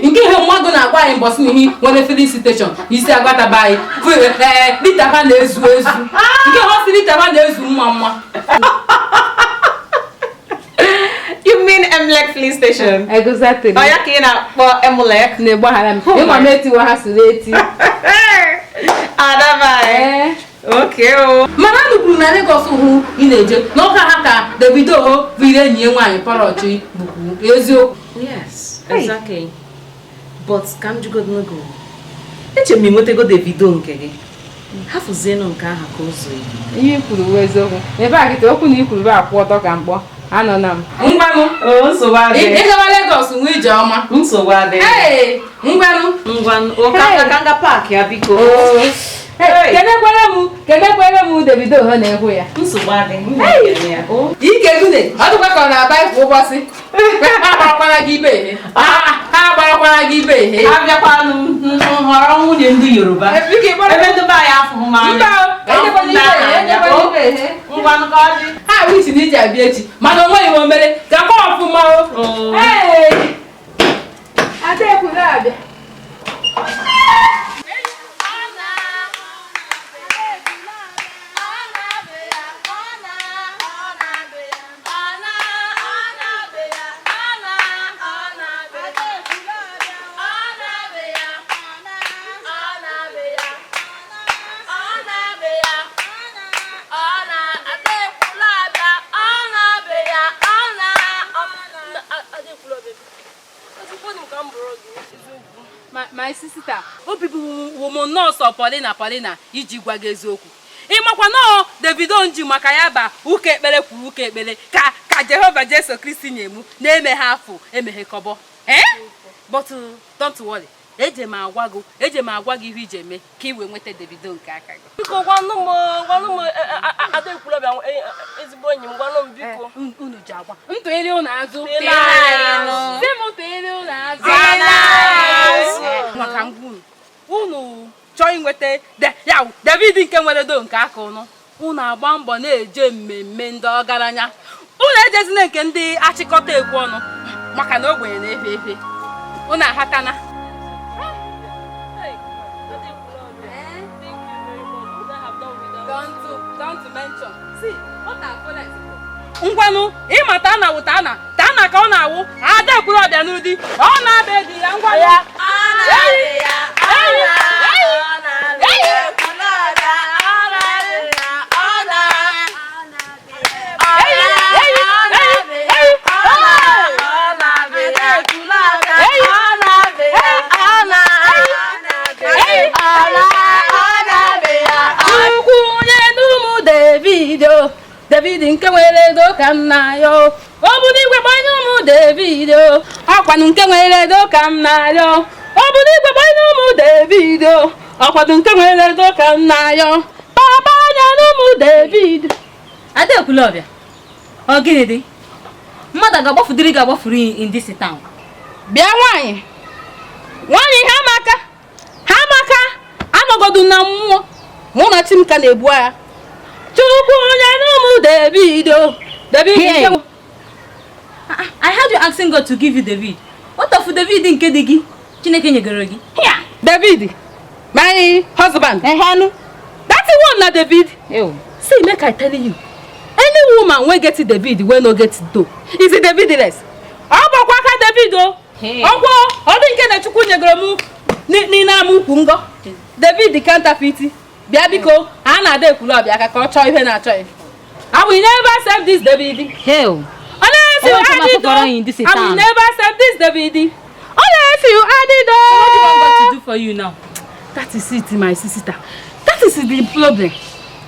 Nke ihe mmadụ na-agwa anyị mbọsị n'ihi nwere filling station isi agwataba anyị. Lita ha na-ezu ezu. Nke ha si lita ha na-ezu mma. You mean Emlek filling station? Exactly. Oh, ya ka ị na-akpọ Emlek? Na-egbaghara m. Ịma m etiwa ha siri eti. Adaba. Okay. Mana nukwu na Lagos hụ ị na-eje n'ọka ha ka Davido vire enyi nwaanyị Parachi bụkwu eziokwu. Yes, exactly. But ka m jụgodo n'ogo. Eche m inwetego Davido nke gị. Hafụzienụ nke aha ka o zuo. Ihe kwuru bụ eziokwu. Ebe a kịta okwu na ikwuru bụ akwụ ọtọ ka mkpọ. Anọ na m. Ngwanụ. Nsogbu adị. Ịgawa Lagos nwe ije ọma. Nsogbu adị. Hey, ngwanụ. Ka nga paaki ya biko. Kenekwere m Davido ha na-ekwu ya. Nsogbu adị. Ike gude, ọ dịkwa ka ọ na-aba kwa ụbọchị. Ha gbarakwara gị ibe ihe. Ha gbarakwara gị ibe ihe. Ha bịakwanụ nhọrọ nwunye ndị Yoruba. Ebe ndị be anyị afụghị m anya. Ngwanụ ka ọ dị. Ha wichi na iji abịa echi mana onwe iwe mere gakwa ọfụma o. Ada ekwuru abịa. My sister, o people will not so Paulina iji gwa gị eziokwu. Ịmakwa na Davido nji maka ya ba uke ekpere kwuru uke ekpere ka Jehova Jesu Kristi nyemu na-eme ha afọ emeghe kọbọ. But don't worry. Eje m agwa gị ihe ije eme ka i wee nweta Davido nke aka gị. Biko gwanụ m ada ekwuru ọbịa ezigbo enyi m gwanụ m biko. Unu ji agwa. Ntụnyere unu azụ. Maka ngwa unu chọọ inweta ya David nke nwere do nke aka unu agba mbọ na-eje mmemme ndị ọgaranya. Unu ejezina nke ndị achịkọta ekwu ọnụ maka na ogbenye na-efe efe. Unu ahatana. Don't mention. See, what I feel like. Ngwanu, ịmata na wuta na, ta na ka ọ na-awụ, ada ekwuru ọbịa n'ụdị, ọ na-abịa di ya ngwa ya. David nke nwere do ka m na yo. O bụ n'igwe gbanye ụmụ David. Ọkwanụ nke nwere do ka m na yo. O bụ n'igwe gbanye ụmụ David. Ọkwanụ nke nwere do ka m na yo. Papa anya n'ụmụ David. Ada Ekwulọbịa. Ọ gịnị dị? Mmadụ ga-agbafudiri ga-agbafuru in this town. Bịa nwaanyị. Nwaanyị ha maka anọgodu na mmụọ. Mụ na Chimka na-ebu agha. Chukwu onye n'ụmụ David. Hey. I heard you asking God to give you David. What of David nke dị gị? Chineke nyegoro gị. Yeah, David, my husband. That's the one na David. See, make I tell you. Any woman wey get David wey no get do. Is it Davidless? Ọ bụkwa ka David o. Ọ dị nke na Chukwu nyegoro m n'ina m ukwu ngọ. David counterfeit. Bịa biko, ha na-ada ekwulọbịa aka ka ọ chọọ ihe na-achọ ya. I will never accept this, David. Hell. Unless you add it on, I will never accept this, David. Unless you add it on. What do you want God to do for you now? That is it, my sister. That is the problem.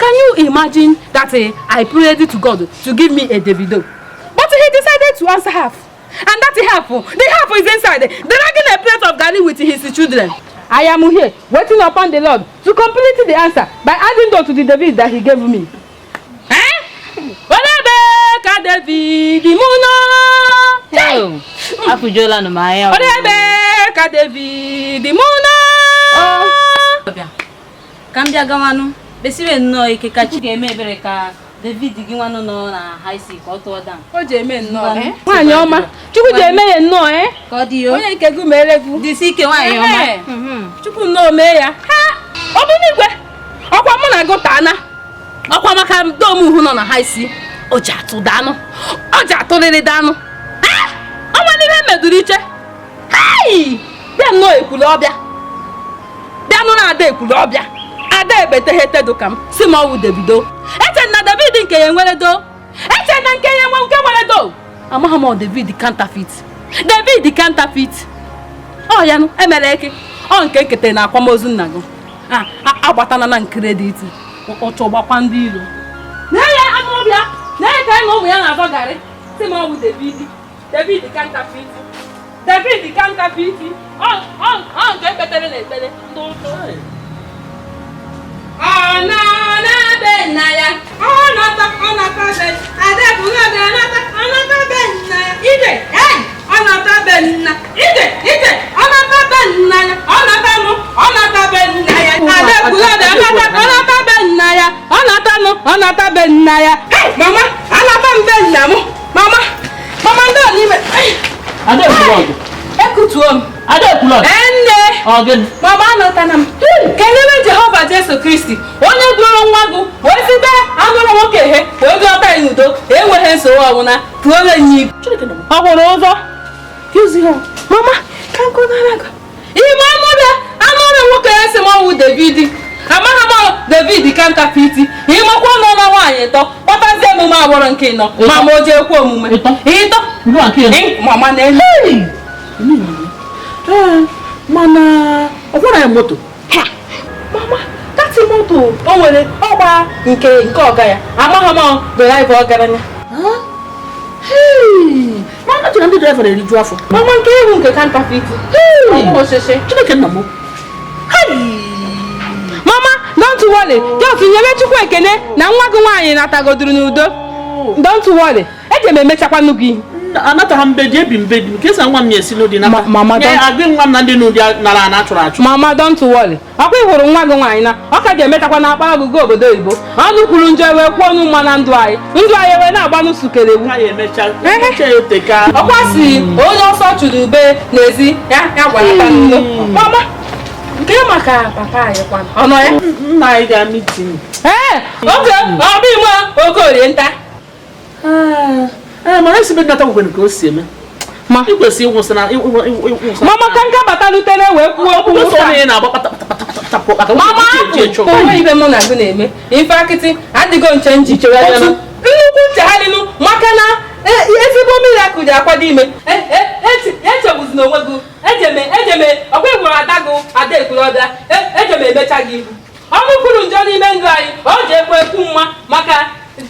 Can you imagine that I prayed to God to give me a Davido, but he decided to answer half, and that the half is inside, dragging a plate of garlic with his children. I am here waiting upon the Lord to complete the answer by adding those to the David that he gave me. Ka David Muno. Hell. Afujola no maya. Ka David Muno. Kambia gawanu. Besiwe no ike ka chi ga-eme ebere ka David gi nwanu no na high school ka o to down. O je eme nnọọ nwaanyị ọma. Chukwu je eme ya nnọọ ka ọ dị yo. Onye nke gu mere gu. Dị si ike nwaanyị ọma. Chukwu nnọọ mee ya. Ha! Obi n'igwe. Ọkwa mụ na go tana. Ọkwa maka dom hu nọ na high school. O ji atụ danụ. O ji atụrịrị danụ. Ha! Ọnwa n'ihe meduru iche. Hai! Bịa nnọọ ekwulọbịa. Bịa nụ na-ada ekwulọbịa. Ada ebeteghete do kam si ma ọwụ Davido. Eche na David nke ya nwere do. Eche na nke ya nwe nke nwere do. Amaghị m David counterfeit. David counterfeit. Ọ ya nụ emere eke. Ọ nke nkete na akwamozu nna gị. Agbatana na credit. Ọ chọgbakwa ndị iro. Na ya amụbịa. Na ya ka na ụmụ ya na-azọ garị. Si ma ọwụ David. David counterfeit. David counterfeit. Ọ nke ekpetere na ekpere ndị ụtọ. Ọnọdụ be nna ya. Ọnọdụ be. Ada bụ nwoke ọnọdụ be nna ya. Ije, ọnọdụ be nna. Ije, ọnọdụ be nna ya. Ọnọdụ be nna ya. Ada bụ nwoke ọnọdụ be nna ya. Ọnọdụ be nna ya. Mama, alaba m be nna m. Mama ndị n'ime. Ada ekwulọbịa. Ekutuo m. Ada ekwulọbịa. Ogin. Mama anọtana m. Kelere Jehova Jesu Kristi, onye gụrụ nwa gụ, wee zibe anụrụ nwoke he, wee gụọta ya n'udo, enweghị nsogbu ọbụla, tụọre nyi. Ọ hụrụ ụzọ. Mama, ka nkụ nara gụ. Ime ọmụbịa, anụrụ nwoke ya si m ọwụ David. Amaghị m David counterfeit. Ịmakwa nọ na nwaanyị ịtọ, kpọtazie emume agbọrọ nke ịnọ, ma ma o jee ekwe omume. Ịtọ. Mama na-elu. Mana ọ gwara ya moto. Mama, tati moto o nwere ọgba nke ọga ya. Amaghị m driver ọgaranya. Mana tụrụ ndị driver na-eriju afọ. Mama nke ihu nke counterfeit. Osese. Chineke nna m. Mama, don't worry. Just nyebe Chukwu ekene na nwa gị nwaanyị natagoduru n'udo. Don't worry. Eje m emechakwa nnukwu ihe. Anata mbedi ebi mbedi nke sa nwa m esi n'ụdị na mama don't agbe nwa m na ndị n'ụdị nara ana achụrụ achụ. Mama don't worry. Ọkwa ịhụrụ nwa gị nwaanyị na ọ ka ji emetakwa na akpa agụgụ obodo oyibo. Ọnụ kwuru njọ wee kwuo ọnụ mma na ndụ anyị. Ndụ anyị wee na-agbanụ sukelewu. Ka ya emecha eteka. Ọkwa si onye ọsọ chụrụ ube n'ezi ya gwarata nnu. Mama, nke maka papa anyị kwa ọnọ ya. Nna anyị ga meeting. Oge ọ bụ ime Okorie nta. Mana esi bedata gwekwe nke o si eme. Ma ikwesị ịwụsị na Mama ka nka bata lutere wee kwuo okwu ụsọ onye na-agba pata. Mama onwe ibe mụ na gị na-eme. Ife akịtị adịgo nche njichere ya na nnukwu nchegharịnụ maka na ezigbo miracle dị akwado ime. Echegbuzina onwe gị. Ejeme ọkwa ịgwụrụ ada gị ada ekwulọbịa. Ejeme emecha gị ihu. Ọnụ kwuru njọ n'ime ndụ anyị. Ọ ji ekwe ekwu mma maka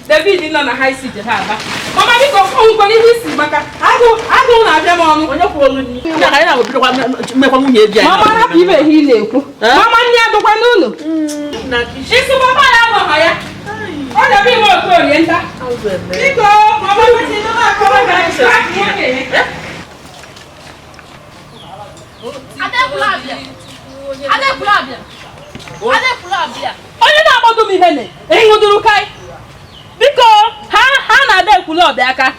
David nọ na high school ha aba. Mama biko ọnwụkwa n'ihe isi maka agụụ na-abịa m ọnụ. Onye kwuru olu nni. Ya ka anyị na-abịakwa mmekwa nwunye di anyị. Mama hapụ ibe ihe ị na-ekwu. Mama nne ya dụkwa n'ụlọ. Isi papa ya agbaghọ ya. Ọ debe ime Okorie nta. Biko mama kwesịrị ịdọba akọrọ ga-esi. Onye na-agbado m ihe ne ịṅụduru kai. Biko ha na-ada ekwulọbịa aka.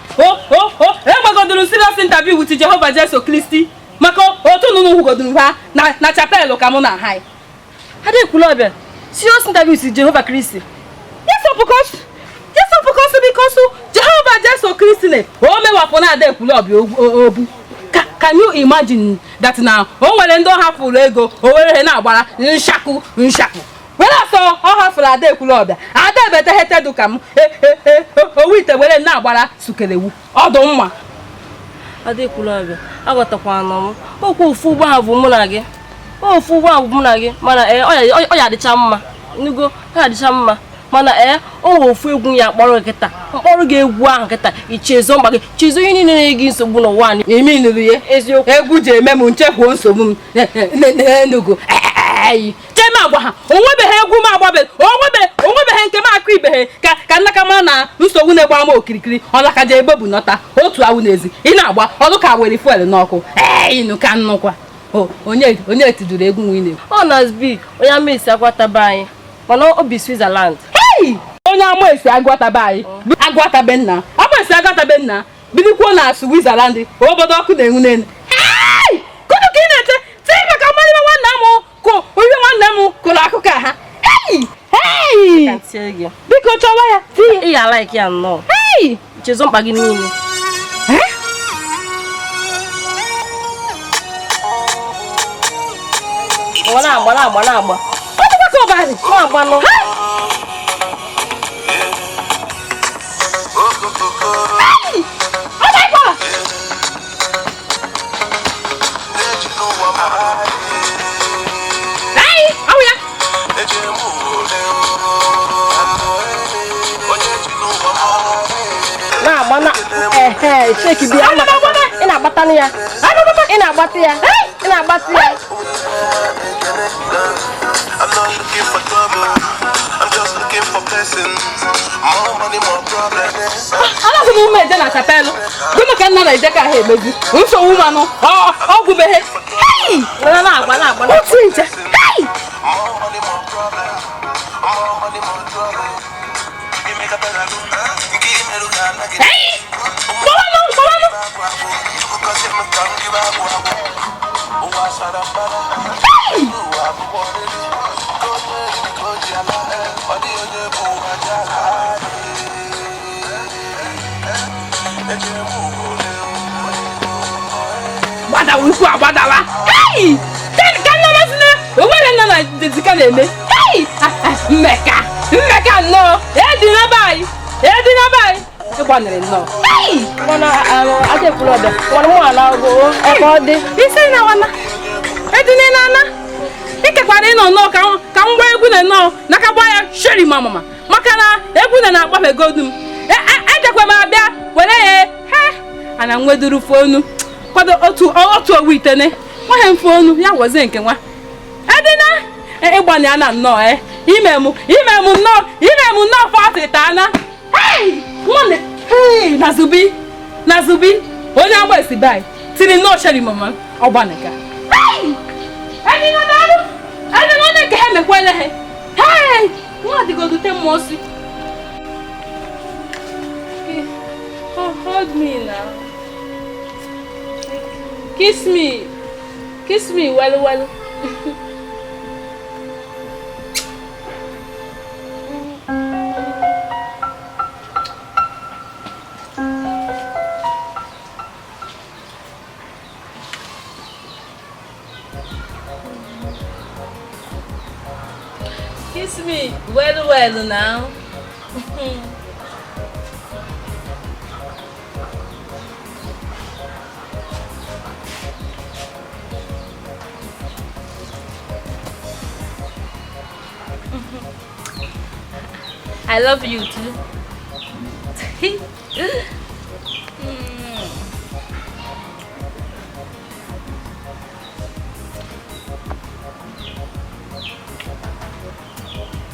Enwegoduru serious interview with Jehova Jesu Kristi maka otu nụnụ hụgoduru ha na chapel ka mụ na ha. Ada ekwulọbịa serious interview with Jehova Kristi. Yes, because Jehova Jesu Kristi ne o mewapụ na ada ekwulọbịa obu. Can you imagine that now? O nwere ndị ọ hapụrụ ego o were na-agbara nshakụ. were so ọ hafụrụ ada ekwulọbịa ada ebetehete dụ ka m owu ite were na-agbara sukelewu ọdụ mma ada ekwulọbịa aghọtakwana m okwu ofu ụgbọ ahụ bụ mụ na gị ofu ụgbọ ahụ bụ mụ na gị mana ọ ya adịcha mma nugo ọ ya adịcha mma mana o nwere ofu egwu ya kpọrọ kịta mkpọrọ gị egwu ahụ kịta ichezo mkpa gị chezo ihe niile na-egi nsogbu n'ụwa anyị ime nụrụ ya eziokwu egwu ji eme m nchekwuo nsogbu m n'enugu chema agwa ha onwebeghị egwu m agbabeghị onwebeghị nke m akụ ibeghị ka nnaka mara na nsogbu na-egba ama okirikiri ọlaka je ebe bụ nọta otu awụ n'ezi ị na-agba ọlụ ka were fuel n'ọkụ ịnụ ka nnukwa onye tiduru egwu nwunye ọ na-azbi onye ama esi agwataba anyị mana obi Switzerland onye ama esi agwatabe anyị agwatabe nna ama esi agwatabe nna bilikwuo na Switzerland obodo ọkụ na-enwu n'elu kudu ka ị na-eche tii maka mmadụ nwanne m onye nwanne m kụrụ akụkọ ha biko chọwa ya ị ya like ya nnọọ chezo mkpa gị niile na-agba na-agbanụ shake bi ị na-agbata ya ị na-agbata ya I'm not looking for trouble. I'm just looking for blessings. More money, more problems. Ana so mu meje na chapelu. Gbe ka nna na ije ka ha emezi. Nso wu ma no. Ogwubehe. Hey! Na agba. Otu nje. Hey! More money, more problems. More money, more trouble. Give me the better look. Give me the look. Hey! Bolo. Because I'm a can't give up. Oh, I said I'm better. Hey! Bada wiku abadawa. Hey! Kan na masine. O wele na dizika na eme. Hey! Mmeka no. Edina bai. E gbanere no. Hey! Wana ade kulobe. Wana mu ala go e ko de. Ise na wana. Edina na na. Ike kwara ino no ka ngwa egwu na no na ka gba ya sheri mama. Maka na egwu na na-agbafe godum. Ejekwe m abịa were ya ana nweduru fonu kwado otu owu itene nwahe mfonu ya woze nke nwa edina ịgbani ana nnọọ ime mu nnọọ fọtị tana nwanne na zubi onye agba esi bai tiri nnọọ sheri mama ọgbanika edina daru edina onye nke ha mekwele ha nwa dịgodu te mmosi. Hold me now. Kiss me well. Kiss me well now. I love you too.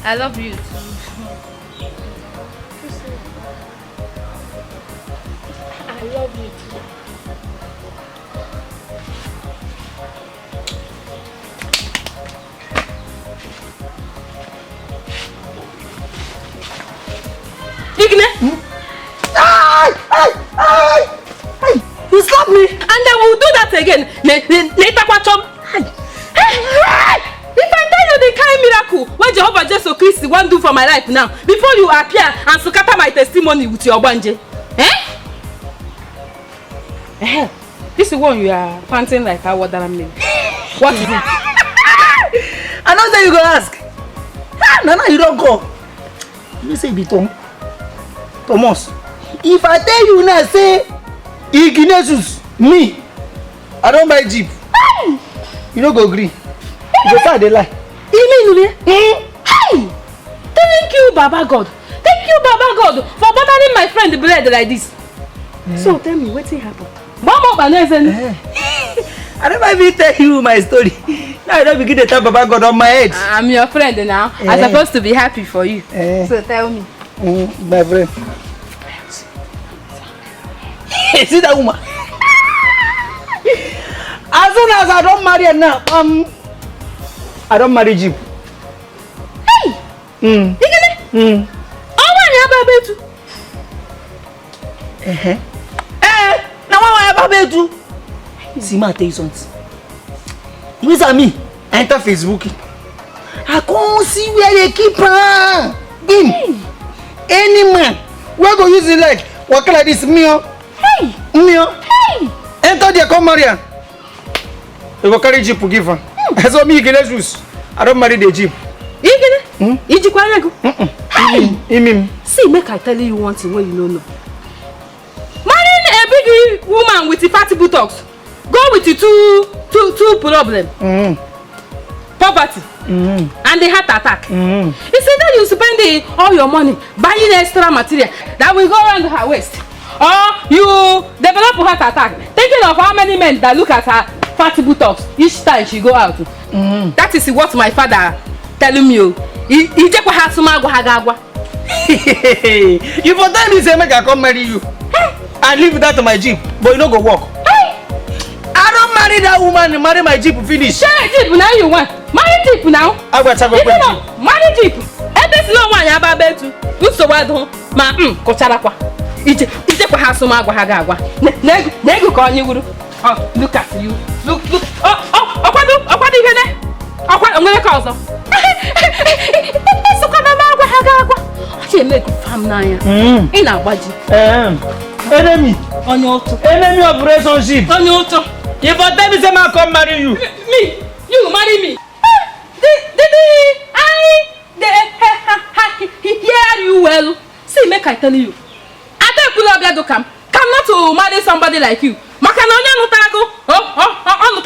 I love you too. I love you too. You slap me and then we'll do that again. If I tell you the kind miracle what Jehovah Jesus Christ won't do for my life now, before you appear and scatter my testimony with your banje. This is one you are panting like how what I'm mean. What is it? I know that you go ask. Nana, you don't go. You say be Thomas. If I tell you now, say Ignatius, me, I don't buy Jeep. You don't go agree. You go start the lie. You mean Hey! Thank you, Baba God. Thank you, Baba God, for bothering my friend blood like this. So tell me, what's happened? I never even tell you my story. Now I don't begin to tell Baba God on my head. I'm your friend now. I'm supposed to be happy for you. So tell me. My friend. See that woman? As soon as I don't marry her now, I don't marry Jeep. Hey! Now I have see, ma, tell you something. With me, enter Facebook. I can't see where they keep her. Any man, we go use it like walk like this, me. Hey, enter there, come Maria. You go carry Jeep to give her. So me get juice. I don't marry the Jeep. See, make I tell you one thing when you don't know. Marrying a big woman with the fatty buttocks, go with the two problem. Poverty and the heart attack. Instead that you spend all your money buying extra material that will go around her waist, or you develop a heart attack thinking of how many men that look at her fatty buttocks each time she go out. That is what my father telling me. He just has some agwa. You for tell me say make I come marry you and leave that to my Jeep, but you no go walk. I don't marry that woman, marry my Jeep finish. Share Jeep now you want. Marry Jeep now. I got to go Jeep. Marry Jeep. This no one ya ba betu. So what do? Ma kochara kwa. Ije kwa haso ma agwa agwa. Nego ko onye wuru. Oh, look at you. Look. Okwado ihe ne. Okwado nwere ka ọzọ. So kana ma agwa. She make fam na ya. Ina agbaji. Enemy. Onye otu. Enemy of relationship. Onye otu. If I tell me say I come marry you. Me? You marry me? I hear you well. See, make I tell you. I don't come not to marry somebody like you. Makanonya no tago.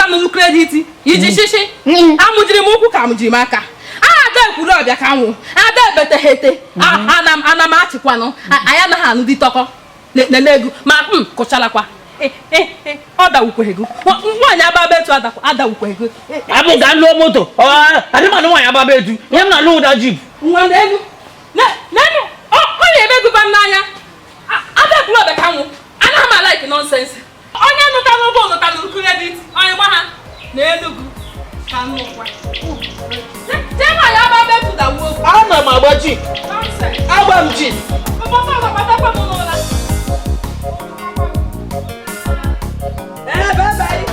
On no credit. Iji shishi. Amujiri muku kamujiri maka. I don't kamu. I don't better hate. Anam achikwano. I am hanu di toko. Negu. Ma kochala kwa. Oda ukwego. Nwanya ababetu ada ukwego. Abu ga lo moto. Ade ma no nwanya ababetu. Yem na lo da Jeep. Nwa negu. Nanu. Onye emegu ban nanya. Ada kulo be kamu. Ana ma like nonsense. Onye no ta no bo no ta no credit. Onye gba ha. Na enugu. Kanu kwa. Tema ya ababetu da wo. Ana ma gba Jeep. Nonsense. Agba m Jeep. Papa so pata pa no no la. Bye.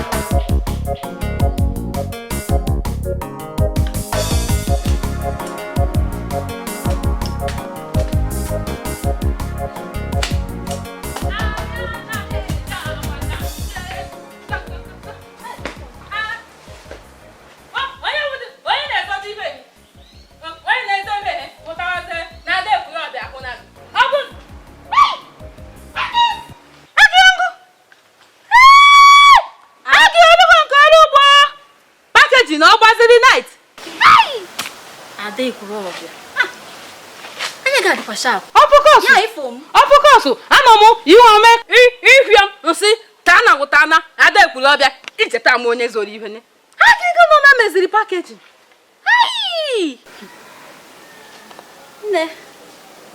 Of course, Anomo, you are me. If you see, Tana Wutana, Ada Kulabia, it's a time when is or even. I can go on a messy package. Hey! Ne,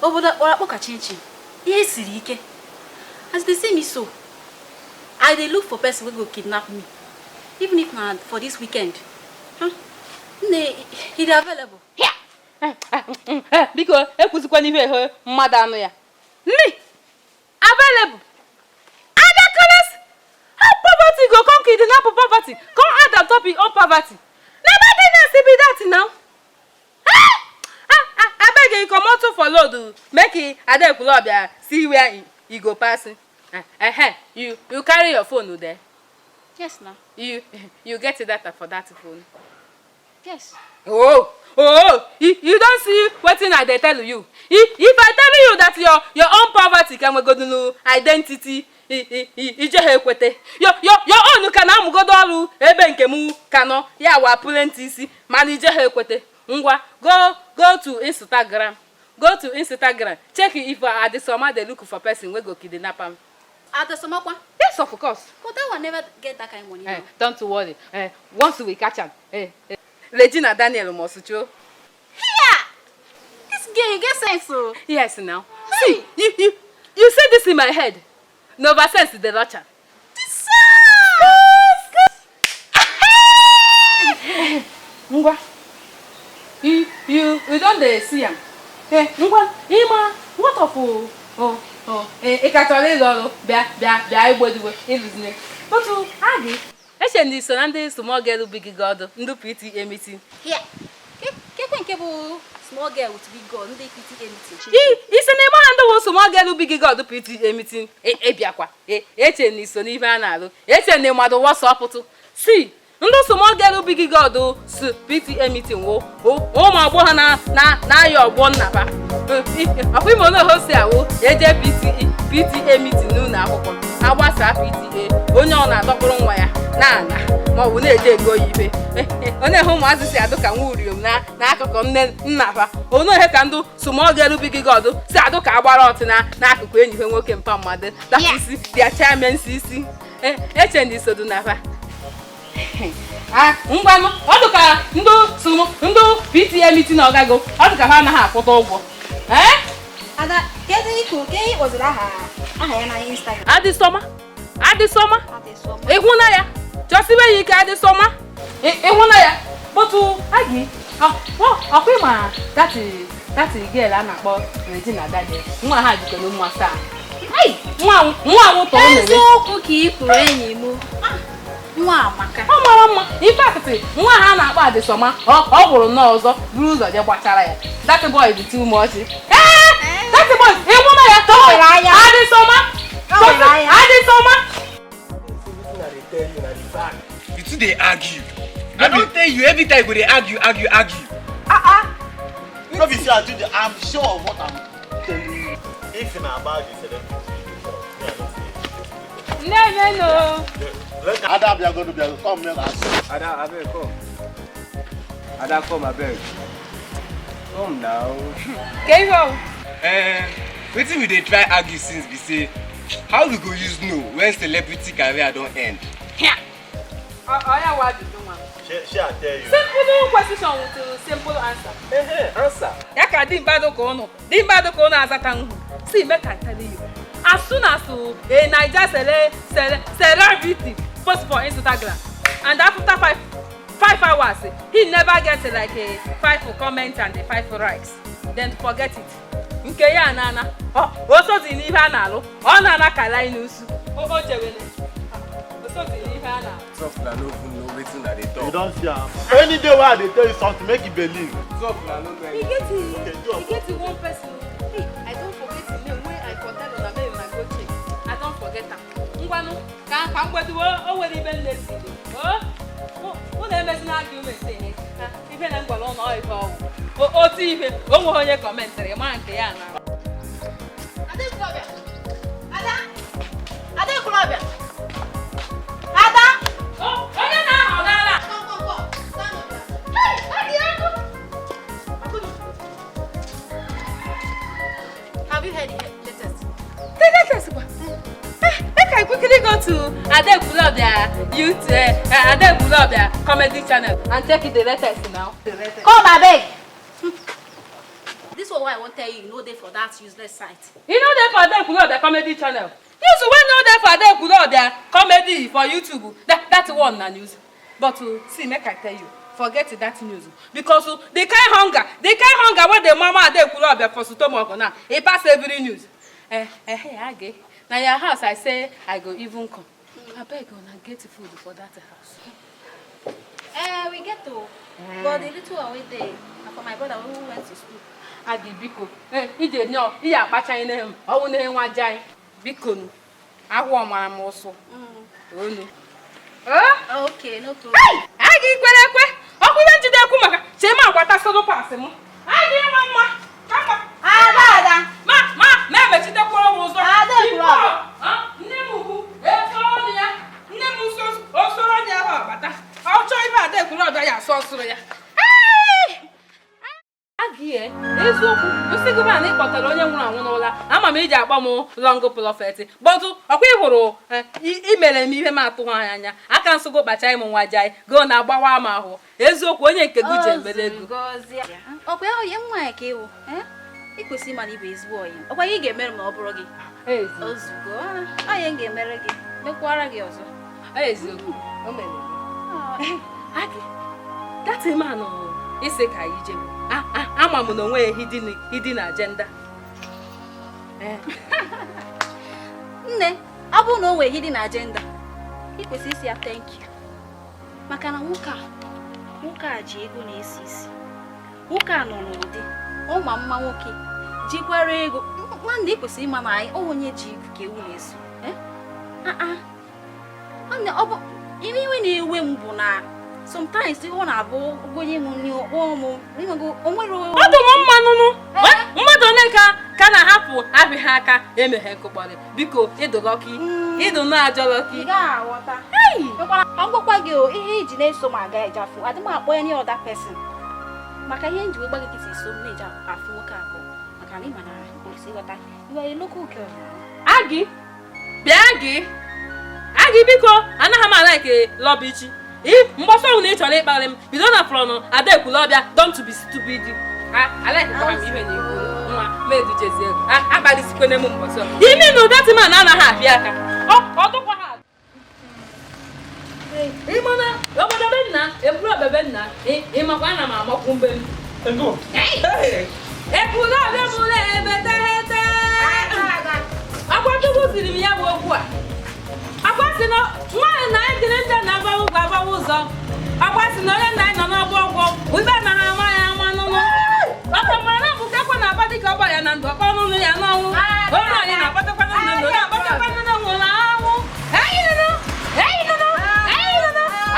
over the Orapoka Chinchi. Yes, Rike. As they say me so, I they look for person who will kidnap me, even if not for this weekend. Huh? Ne, he's available. Yeah. Because if we can even her madam ya. Me available. Ada colors. How poverty go come kidnap poverty. Come add on top of poverty. Nobody knows to be that now. I beg you come out for load. Make it Ada Kulobia see where he go passing. You carry your phone there. Yes now. You get data for that phone. Yes. Oh, you don't see wetin I dey tell you. If I tell you that your own poverty can go to identity, ije ekwete. Your own can amugodo ọrụ ebe nke mu kano ya wa plenty isi mana ije ekwete. Ngwa go to Instagram. Go to Instagram. Check if Adesoma dey look for person wey go kidnap am. Adesoma kwa? Yes, of course. But that one never get that kind of money. Don't worry. Once we catch am, Regina Daniel Mosucho. Here! This girl, you get sense, so. Yes, now. Hey. See, you say this in my head. Nova sense the Rocha. Ngwa. You don't see him. Ngwa, Ima, what of Ikatole lolo, bia igbodiwe, iluzine. But Agi, Esheni so nande small girl big god, ndu PTA meeting. Here. Kekwenkebu small girl with big god, ndu PTA meeting. Ise na ema handle small girl big god PTA meeting. Biakwa. Echeni so n'ife a na-alụ. Echeni mmadụ WhatsApp tụ. See, ndu small girl big god su PTA meeting wo. O ma agbo ha na ayo ogbo nnaba. Afu imo no host awo, eje PTA meeting nu na akwụkwọ. Agbasa PTA, onye ọ na-adọkpụrụ nwa ya na ma ọ bụ na-eje ego ibe. Onye hụ ụmụazị si adụ ka nwa uriom na akụkụ nnaba. Ono ihe ka ndụ small girl big god si adụ ka agbara ọtị na akụkụ enyi ha nwoke mpa mmadụ. That is their chairman isi. Eche ndị sodu nafa. Ngwanụ, ọ dị ka ndụ PTA meeting na ọgago, ọ dị ka ha anaghị akwụta ụgwọ. Ada, kedu ihe kpọziri aha ya na Instagram? Adesoma. Ịhụ na ya. Josibe ya ike Adesoma. Ịhụ na ya. Botu Agi. Ọkwa ma that girl a na-akpọ Regina Daniel. Nwa ha jikọ n'ụmụ asaa. Nwa nwụtọ ọ na-eme. Eziokwu ka ị kwuru enyi m. Nwa amaka. Ọ mara mma. In fact, nwa ha na-akpọ Adesoma, ọ bụrụ na ọzọ buru ụzọ je gbachara ya. That boy is too much. That boy, ịhụ na ya. Adesoma. You two they argue. I don't tell you every time they argue. No be say I do the, I'm sure of what I'm telling you. If you know about the celebrity, No. Let Ada be going to be come here. Ada, I beg come. Ada come, I beg. Come now. Can go? Wetin we dey try argue since we say how we go use know when celebrity career don end. Yeah. Oya wa do one. She I tell you. Simple question with simple answer. Answer. Ya ka di mbado ko no. Di mbado ko na azata nhu. See, make I tell you. As soon as a Niger celebrity post for Instagram, and after five hours, he never gets like a 5 comments and a 5 likes. Then forget it. Nke ya nana. Oso di ni ha na alụ. Ọ na kala inusu. O jewele. Oso di ni ha na. Stop na no even know wetin na dey talk. You don't see am. Any day wey I dey tell you something, make you believe. Stop na no know. He get one person. Hey, I don't forget his name when I contact on mail na go check. I don't forget am. Ngwanu, ka mgbedu o were ibe nlesi. O na emezi na argument eh. Ibe na ngwala ọ ife ọwụ. Otu ife, o nwe onye kọmentrị ma nke ya na. Ada Ekwulọbịa. Onye na-ahụ n'ala. Have you heard the latest? The latest one? Make I quickly go to Ada Ekwulọbịa YouTube, Ada Ekwulọbịa comedy channel and check the latest now. Come abeg. This one why I won't tell you, you know they for that useless site. You know they for Ada Ekwulọbịa comedy channel. News wey know they for Ada Ekwulọbịa comedy for YouTube. That one na news. But see, make I tell you, forget that news because the kind hunger wey the mama Ada Ekwulọbịa for stomach now, e pass every news. Hey, Age, na your house I say I go even come. Abeg una get food for that house. We get to, but the little away there, for my brother who went to school. Adi biko, ije nyo, iya akpacha ine hem, owu ne nwa jai. Biko nu. Ahụ mara m ụsụ. Onu. Okay, no problem. Hey! Agi kwere ekwe. Ọkụ ọkụwe njide ekwu maka chema agbata soro pasị m adịghị mma mma Ada ma emechitekwa ọrụ ụzọ nne m ukwu esoro ya nne m osoro ya ahụ agbata ọ chọọ ibe ada ekwuru ọbịa ya asọ ọsụrụ ya Agịe, eziokwu, nsị na ịkpọtara onye nwụrụ anwụ n'ụla, ama m iji akpọ m long prophet. Bọtụ ọkwa ị hụrụ imere m ihe m atụghị anya, aka nsụgo kpacha ịmụ nwa jai, go na agbawa m ahụ. Eziokwu, onye nke gị ji emere ego. Ọkwa ya onye nwa ka ịwụ, ị kwesịrị ịma na ibe ezigbo onye. Ọkwa ya ị ga-emere m na ọ bụrụ gị. Ozugbo, onye m ga-emere gị, mekwara gị ọzọ. Eziokwu, o mere. Agị, dati manụ isi ka anyị jee. Ama m na onwe ya hidden agenda. Nne, ọ bụrụ na o nwere hidden agenda, ị kwesịrị isi ya thank you. Maka na nwoke a ji ego na-esi isi. Nwoke a nọ n'ụdị, ọ ma mma nwoke, jikwara ego. Nwanne ị kwesịrị ịma na anyị onye ji ibu ka ewu na-eso. Nwanne, ọ bụ iwe na-ewe m bụ na sometimes ọ na-abụ onye nwunye onwere ọ dị m mma nụnụ mmadụ ole ka na-ahapụ abịghị aka emeghe nkụkpọrị biko ịdụlọki ịdụ na-ajọlọki ọgwụkwa gị ihe iji na-eso m aga ejafụ adị m akpọ ya ọda pesin maka ihe njiwe gba gị kịta iso m na-eji afụ nwoke abụọ maka na ịma na isi ghọta iwe lokal girl Agị bịa Agị biko anaghị m alaike lọbichi mgbasa ọhụrụ na ị chọrọ ịkparị m bido na frọnụ ada ekwula ọbịa don't be stupid alaikekwa m ihe na-ekwu nwa medujezi ego akparịsikwana m mbọsọ ime na ụdatịman anaghị apịa aka ọdụkwa ha ịmana obodo be nna eburu obebe nna ịmakwa ana m amakwu mbe m ekwula ọbịa mụla ebetehete akwachukwu siri m ya bụ okwu a akwasị na nwaanyị na anyị dịrị ndị na-agbawa ụgwọ agbawa ụzọ akwasị na onye nna anyị nọ n'ọgbọ ọgwọ ibe na ha ama ya ama n'ụlọ ọkwa mara na mbụkakwa na-agba dịka ọgba ya na ndụ ọkpa n'ụlọ ya n'ọnwụ onye anyị na-agbatakwa n'ụlọ ndụ na-agbatakwa n'ụlọ nwụrụ anwụ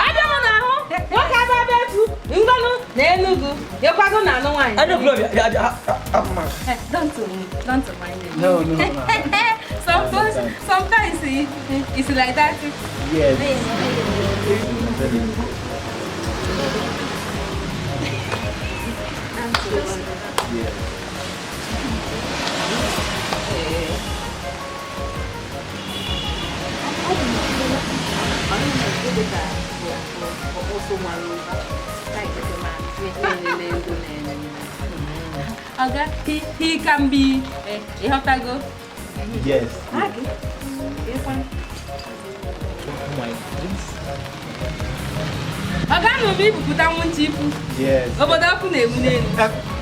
abịa m n'ahụ nwoke abịa etu ngọnụ na Enugu ịkwago na anụ nwaanyị don't mind it. No. Sometimes it's like that. Yes. Okay, he can be a hotago. Yes. Okay. Agano be put down one chip. Yes. Obodo ọkụ na-ewu n'elu.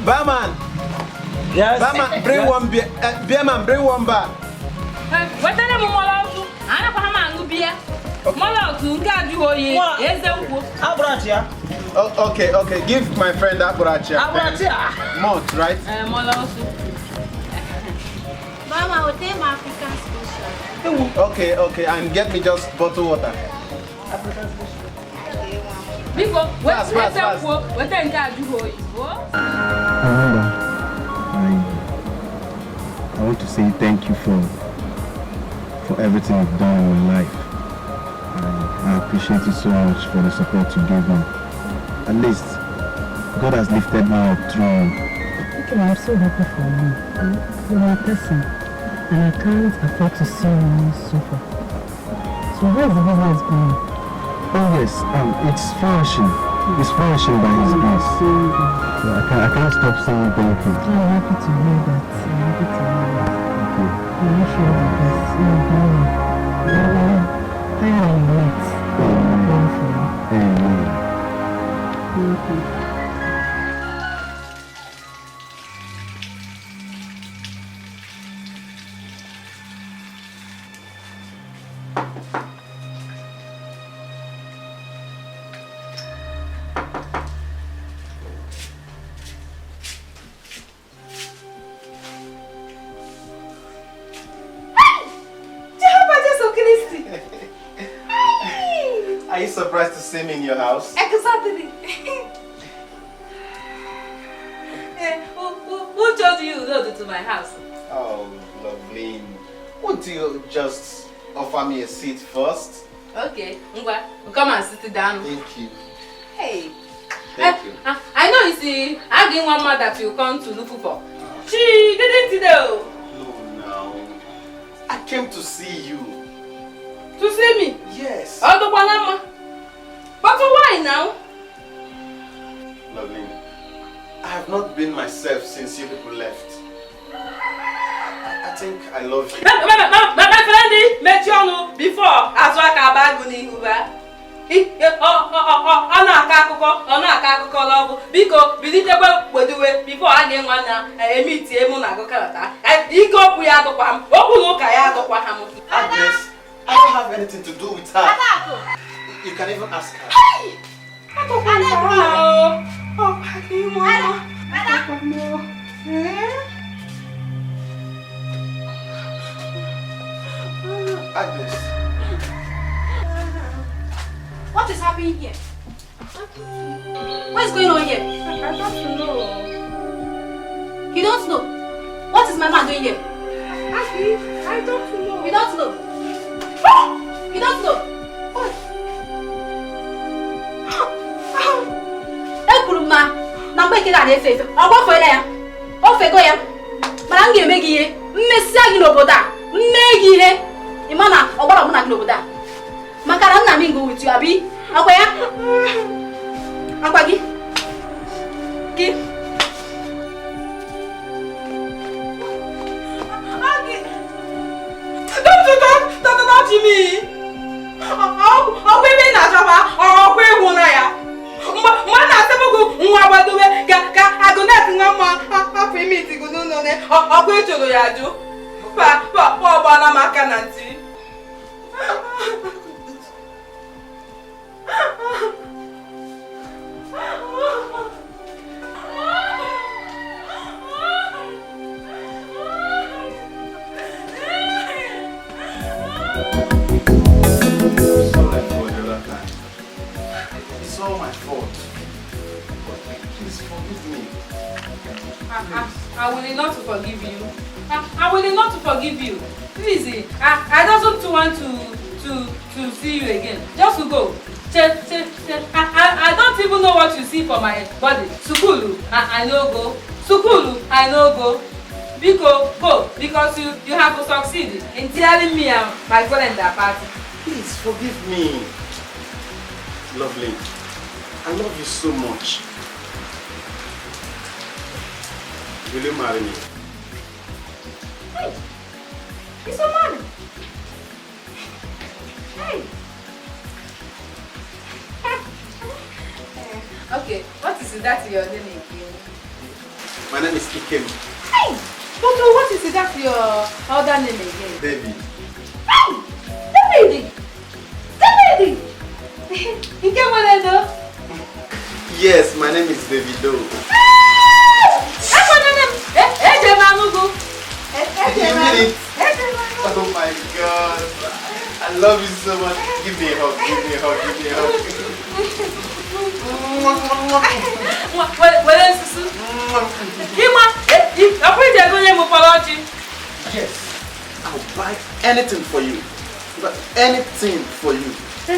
Barman. Yes. Barman, bring one beer. Beerman, bring one bar. Wetara m mọla ọkụ. Anakwa ha ma aṅụ biya. Mọla ọkụ nke ajụghị oyi. Eze nkwụ. Abrachia. Okay. Give my friend Abrachia. Malt, right? Mọla ọkụ. Mama, we'll take my African special. Okay. And get me just bottled water. Biko, eze nkwụ. Weta nke ajụghị oyi. I want to say thank you for everything you've done in my life. I appreciate you so much for the support you gave me. At least, God has lifted me up through. Okay, I'm so happy for you. You're a person, and I can't afford to see you suffer. So how's the business going? Oh yes, it's flourishing. It's flourishing by His grace. Yeah, I can't stop saying thank you. I'm happy to hear that. I'm happy to hear that. Thank you. I wish you all the best. You're growing. Higher than your weight. Amen. Thank you. Are you surprised to see me in your house? Exactly. Who told you road to my house? Oh, lovely. Won't you just offer me a seat first? Okay, Ngwa, come and sit down. Thank you. Hey. Thank you. I know you see, I gave one man that you come to look for. She didn't know. No. I came to see you. To see me? Yes. Oh, the Panama. But why now? Lovely. I have not been myself since you people left. I think I love you. My friend, met you before. As well as Baguni Uba. Because before I didn't want to meet him on a go character. He go we are the one. Agnes, I don't have anything to do with her. You can even ask her. Agnes. What is happening here? What is going on here? I don't know. You don't know? What is my man doing here? I don't know. You don't know? You don't know? What? Ekuruma, na mgbe kida na-efe efe. Ọgbọfọ ya. Ofego ya. Mara m ga-eme gị ihe. Mmesi gị n'obodo a. Mme gị ihe. Ị ma na ọgbara mụ na gị n'obodo a. Maka na nna m go with you, abi? Akwa ya? Akwa gị? Gị? Don't touch me! Oh, baby, not over. Oh, where won't I? Man, I said, "What about the way? I go not know. I feel me to go no. Oh, where to the yard? Papa, Banana Cananti." It's all my fault. Please forgive me. I will not forgive you. I will not forgive you. Please, I don't want to see you again. Just to go. I don't even know what you see for my body. Sukulu, I no go. Sukulu, I no go. Go, because you have to succeed in telling me and my friend apart. Please forgive me. Lovely. I love you so much. Will you marry me? Hey, it's a man. Hey. Okay, what is that your name again? My name is Ikem. Hey, but what is that your other name again? David. Hey, David. Ikem Waledo. Yes, my name is Davido. You mean it? Oh my God. I love you so much. Give me a hug, give me a hug, give me a hug. Yes, I'll buy anything for you. But anything for you. He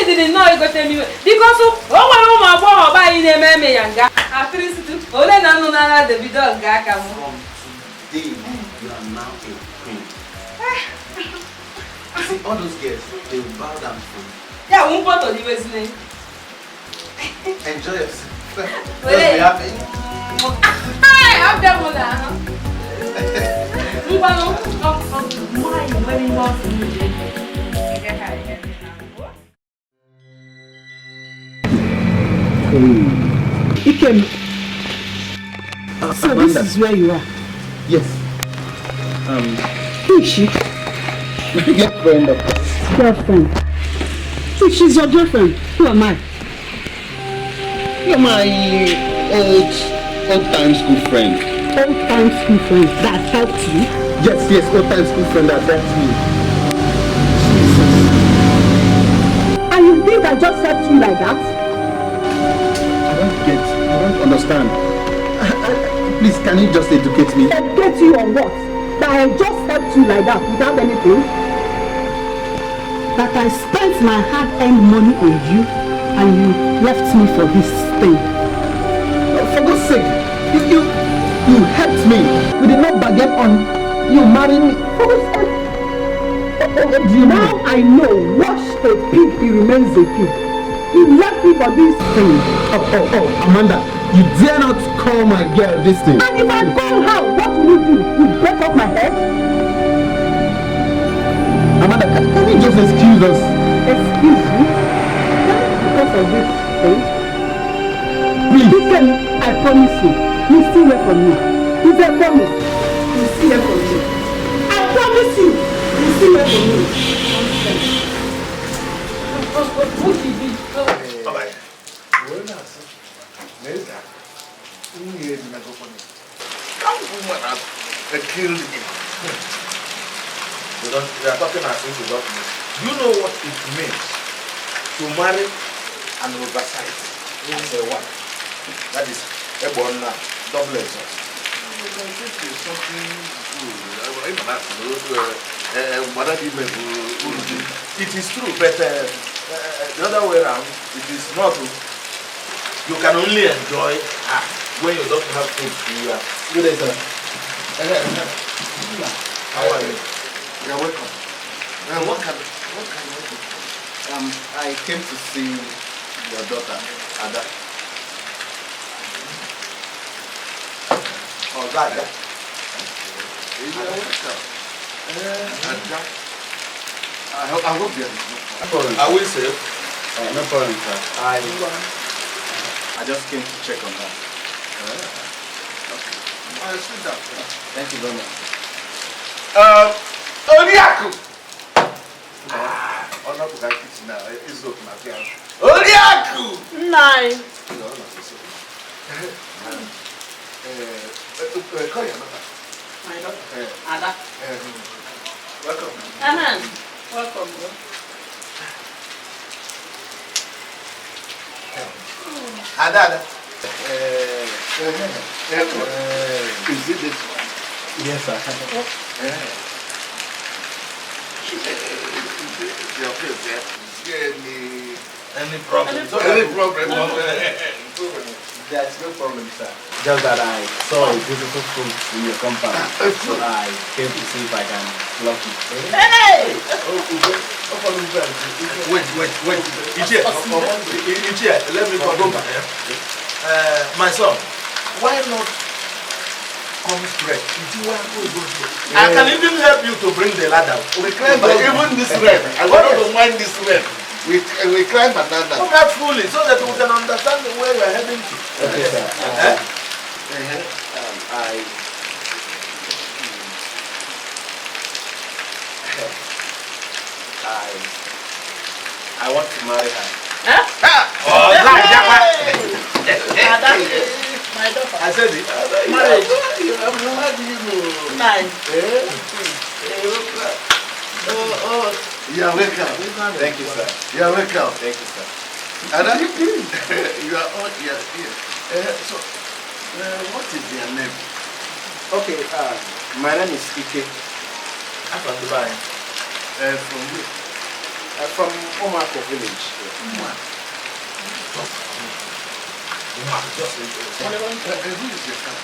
didn't know you got to me because oh my in a meme yanga. After this, only Nana the video gaka. From today, you are now a queen. See, all those girls, they will bow down for you. Yeah, one part of the US name. Enjoy yourself. Just be happy. Hi, I'm Demola. Ikem. So this is where you are? Yes. Who is she? My girlfriend, of course. Girlfriend. So she's your girlfriend. Who am I? You're my old-time school friend. Old-time school friend that helped you? Yes, old-time school friend that helped me. And you think I just helped you like that? I don't understand. Please, can you just educate me? Educate you on what? That I just helped you like that without anything? That I spent my hard-earned money on you and you left me for this thing. For God's sake, you helped me. We did not bargain on you marrying me. For God's sake. What do you now mean? I know, wash a pig, he remains a pig. He left me for this thing. Oh, Amanda, you dare not call my girl this thing. And if I call her, what will you do? You break off my head? Amanda, can you just excuse us? Excuse me? Because of this thing? Please. Listen, I promise you, you still hear from me. It's a promise. You still hear from me. I promise you, you still hear from me. Killed him. They are talking as if they don't know. You know what it means to marry an oversight as a wife. That is a born now, double exhaust. This is something it is true, but the other way around, it is not. You can only enjoy her when you don't have food to you. Good day, sir. How are you? You're welcome. What can I do? I came to see your daughter, Ada. Oh, Ada. You're welcome. Ada. I hope you are. I will say. No problem, sir. I just came to check on her. Okay. I'll sit down. Thank you very much. Oriaku! I'm not going to kitchen now. It's open at the house. Oriaku! Nine. Call your daughter. My daughter. Ada. Welcome. Welcome, bro. Ada. Is it this one? Yes, sir. Your face, any problem? Any problem? There's no problem, sir. Just that I saw a beautiful fruit in your compound, so I came to see if I can pluck it. Hey! Wait. Ichie, let me go back. My son, why not come straight? I can even help you to bring the ladder. We climb even this red. I want to mind this red. We climb another. Look at fully so that we can understand where we are heading to. Okay, sir. I want to marry her. Oh, my daughter. I said it. Marriage. How do you know? Nine. You are welcome. Thank you, sir. You are welcome. Thank you, sir. And you are all here. So, what is your name? Okay, my name is Ike. I'm from Dubai. From where? From Omako village. Who is your son?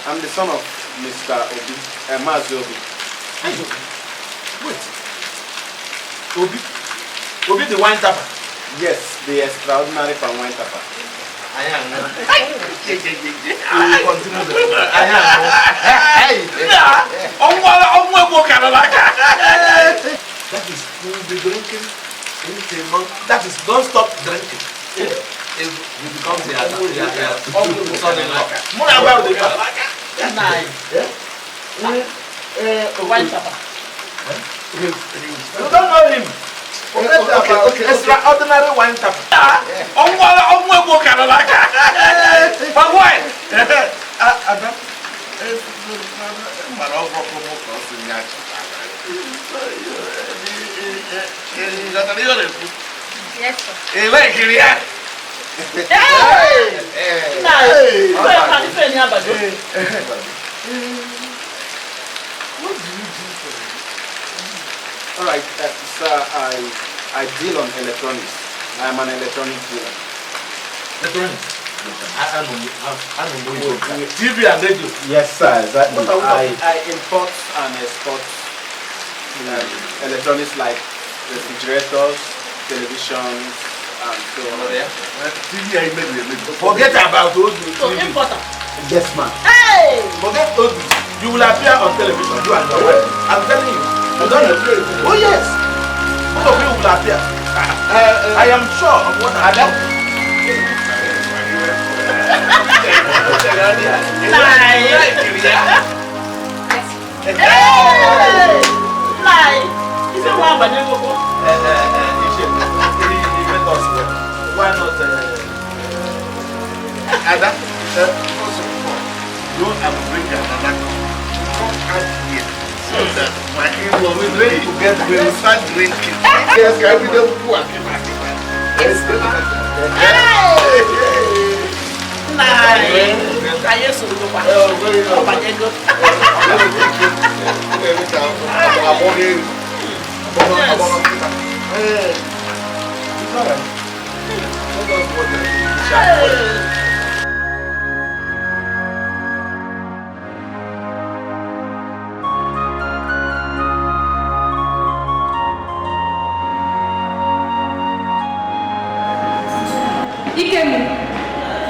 I'm the son of Mr. Obi, Mazi Obi. Wait. Obi the wine tapper? Yes, the extraordinary palm wine tapper. I am. Continue the That is, you will be drinking in a month. That is, don't stop drinking. If you become the son-in-law. Wine tapper. You don't know him. Okay. Extraordinary wine tapper. But why? Adam. Yes, sir. All right, sir, I deal on electronics. I'm an electronics dealer. Electronics? I know you. TV and radio? Yes, sir, exactly. I import and export electronics like refrigerators, televisions, and so on. TV, forget about those. So importer? Yes, ma'am. Hey! Forget those. You will appear on television, you and your wife. I'm telling you. Oh yes. Both of you will appear. I am sure of what I am. Why not? Ada, you have to bring another come here so that when we drink together, we will start drinking. Yes, can we don't pour? Yes,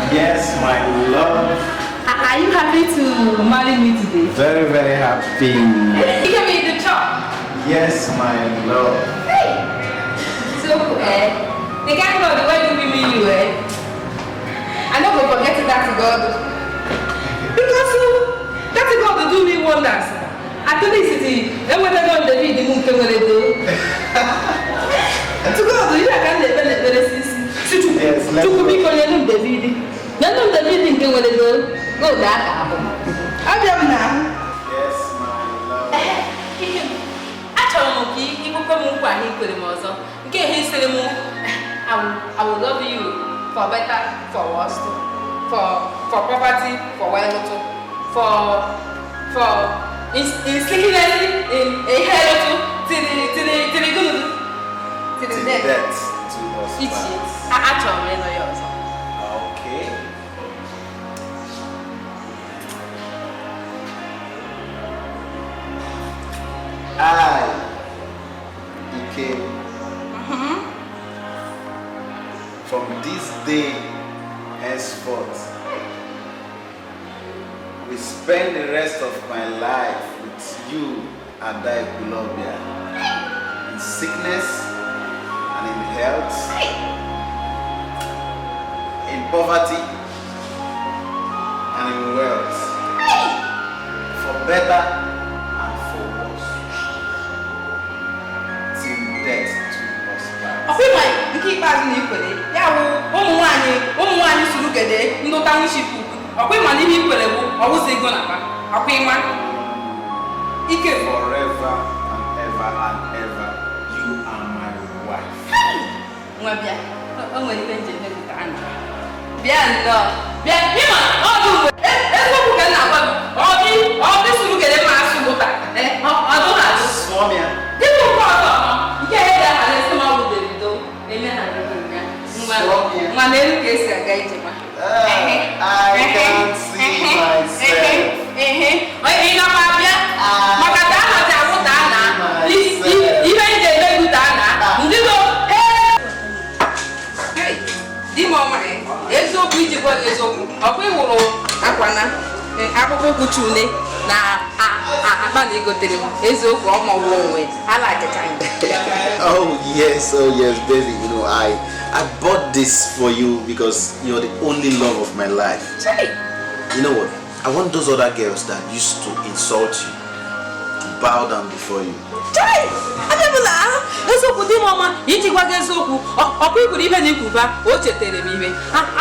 Yes, my love. Are you happy to marry me today? Very, very happy. Ikemi, the chop. Yes, my love. Hey. So, the kind of the way you be me, you, I don't go forget that God. Because that God do me wonders. At least and when I don't David, the moon can do. To God, you can't live in the yes, let's go. David. None of the meeting can do. Go that. I don't know. Yes, my love. You will come over here with him also. Get his ceremony. I will love you for better, for worse, for property, for well, for in sickness, in health, to the good, to the death. It's actually no yours. Okay. From this day henceforth, we spend the rest of my life with you and thy Colombia, in sickness and in health, in poverty and in wealth, for better and for worse, till death do us part. Okay, my, you keep asking equally. Yeah, one is look at it, no township. Okay, my name equally, I was saying, okay, man. Forever and ever and ever, you are my wife. I'm going to change it. Bien, bien, oh, look at that. Oh, this look at them as you I don't have to swim here. This will go. Yeah, let's come out with the window. My name is Gajima. I can't see myself. Please, even the good Dana. Hey, the moment. Ezo bridge was ezo. Okay, will Aquana. Apple Kuchune. Na Abani go to him. Ezo for my way. I like the time. Oh yes, baby. You know, I bought this for you because you're the only love of my life. You know what? I want those other girls that used to insult you to bow down before you. I never know. Let's go put him on. iji gwa gị eziokwu ọkwa ikwuru ibe na ikwuba o chetere m ibe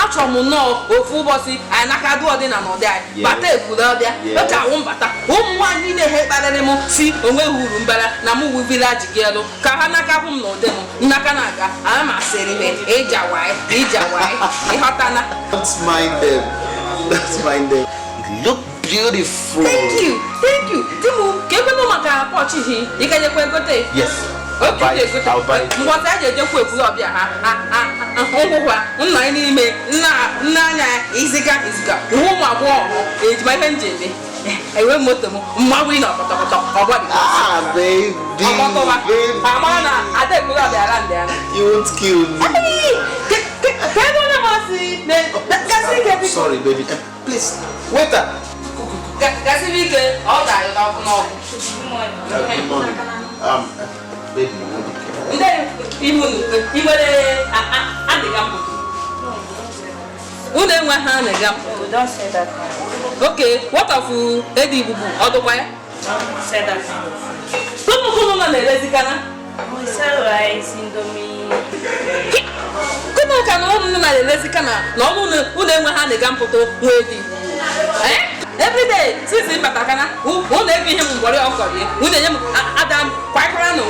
achọrọ m nnọọ ofu ụbọchị anyị n'aka dụ ọdịna n'ọdị anyị bata ekwuru ọbịa oche awụ mbata ụmụ nwaanyị niile ha kparịrị m si onweghị uru mbara na m wu vilaji gị elu ka ha n'aka hụ m n'ụdị m nnaka na-aga ana m asịrị m ịja waị ịghọtana. Don't mind them. Don't mind them. You look beautiful. Thank you. Timu, kekwe maka pochi hi. Ikanyekwe gote. Yes. I'll buy it. Ngwata aje jekwe ekwu obia ha. Ngwukwa nna n'ime nna anya iziga. Nwo mu agwo o. Ejima ihe njebe. Ewe moto mu. Mmawi na potopoto. Ogwa bi. Ah, baby. Amana ade kwu obia ala ndi ana. You won't kill me. Sorry, baby. Please, waiter. Gasivike, all that no. Good morning. Baby, don't say that. Okay, what of Eddie Bubu? Otherwise, say that. Come on, we sell rice, indomie. Come on, can all na lezikana. No, una hane gampoto wedi. Every day, since in Patakana, who never him worry of God, who the Adam Quackran no,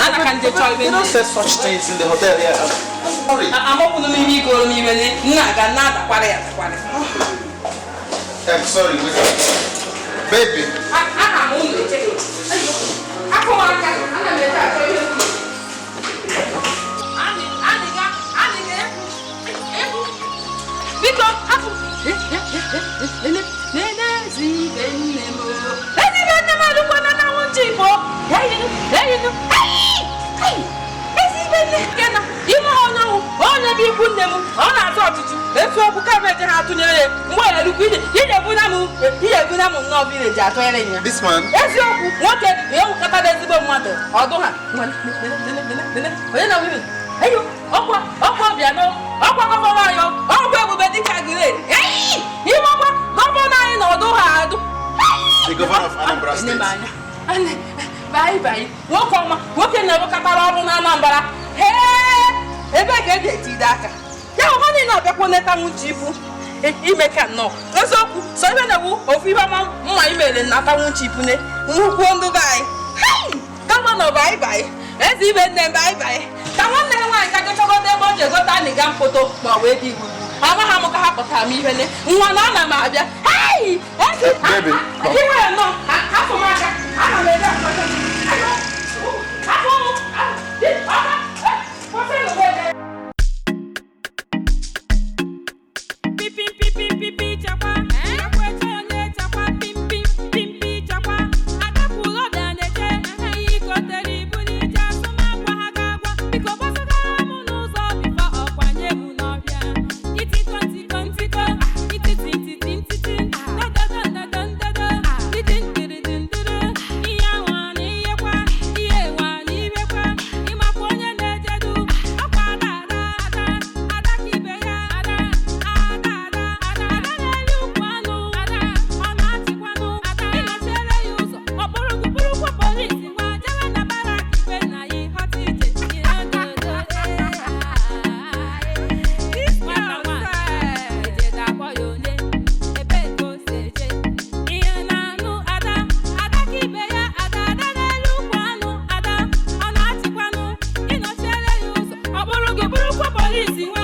and I can tell you. Don't say such things in the hotel here. Sorry. I'm open to me, go to me, Naga, not I'm sorry, baby. I'm only taking it. This man? The governor of Anambra State. Bye. What can never cut out on Anambra? Hey, if I get it, Daka. Yeah, money not the one that I'm with you. He make a no. So even a woo of your mom, my email and not a one cheap. Who won't buy? Hey, come on, bye. Let's even then bye. Come on, then I got to go there, but you got any gun photo, my wedding. I'm a hammock half even one on my dear. Hey, baby. You will know. Half a mark. I don't Police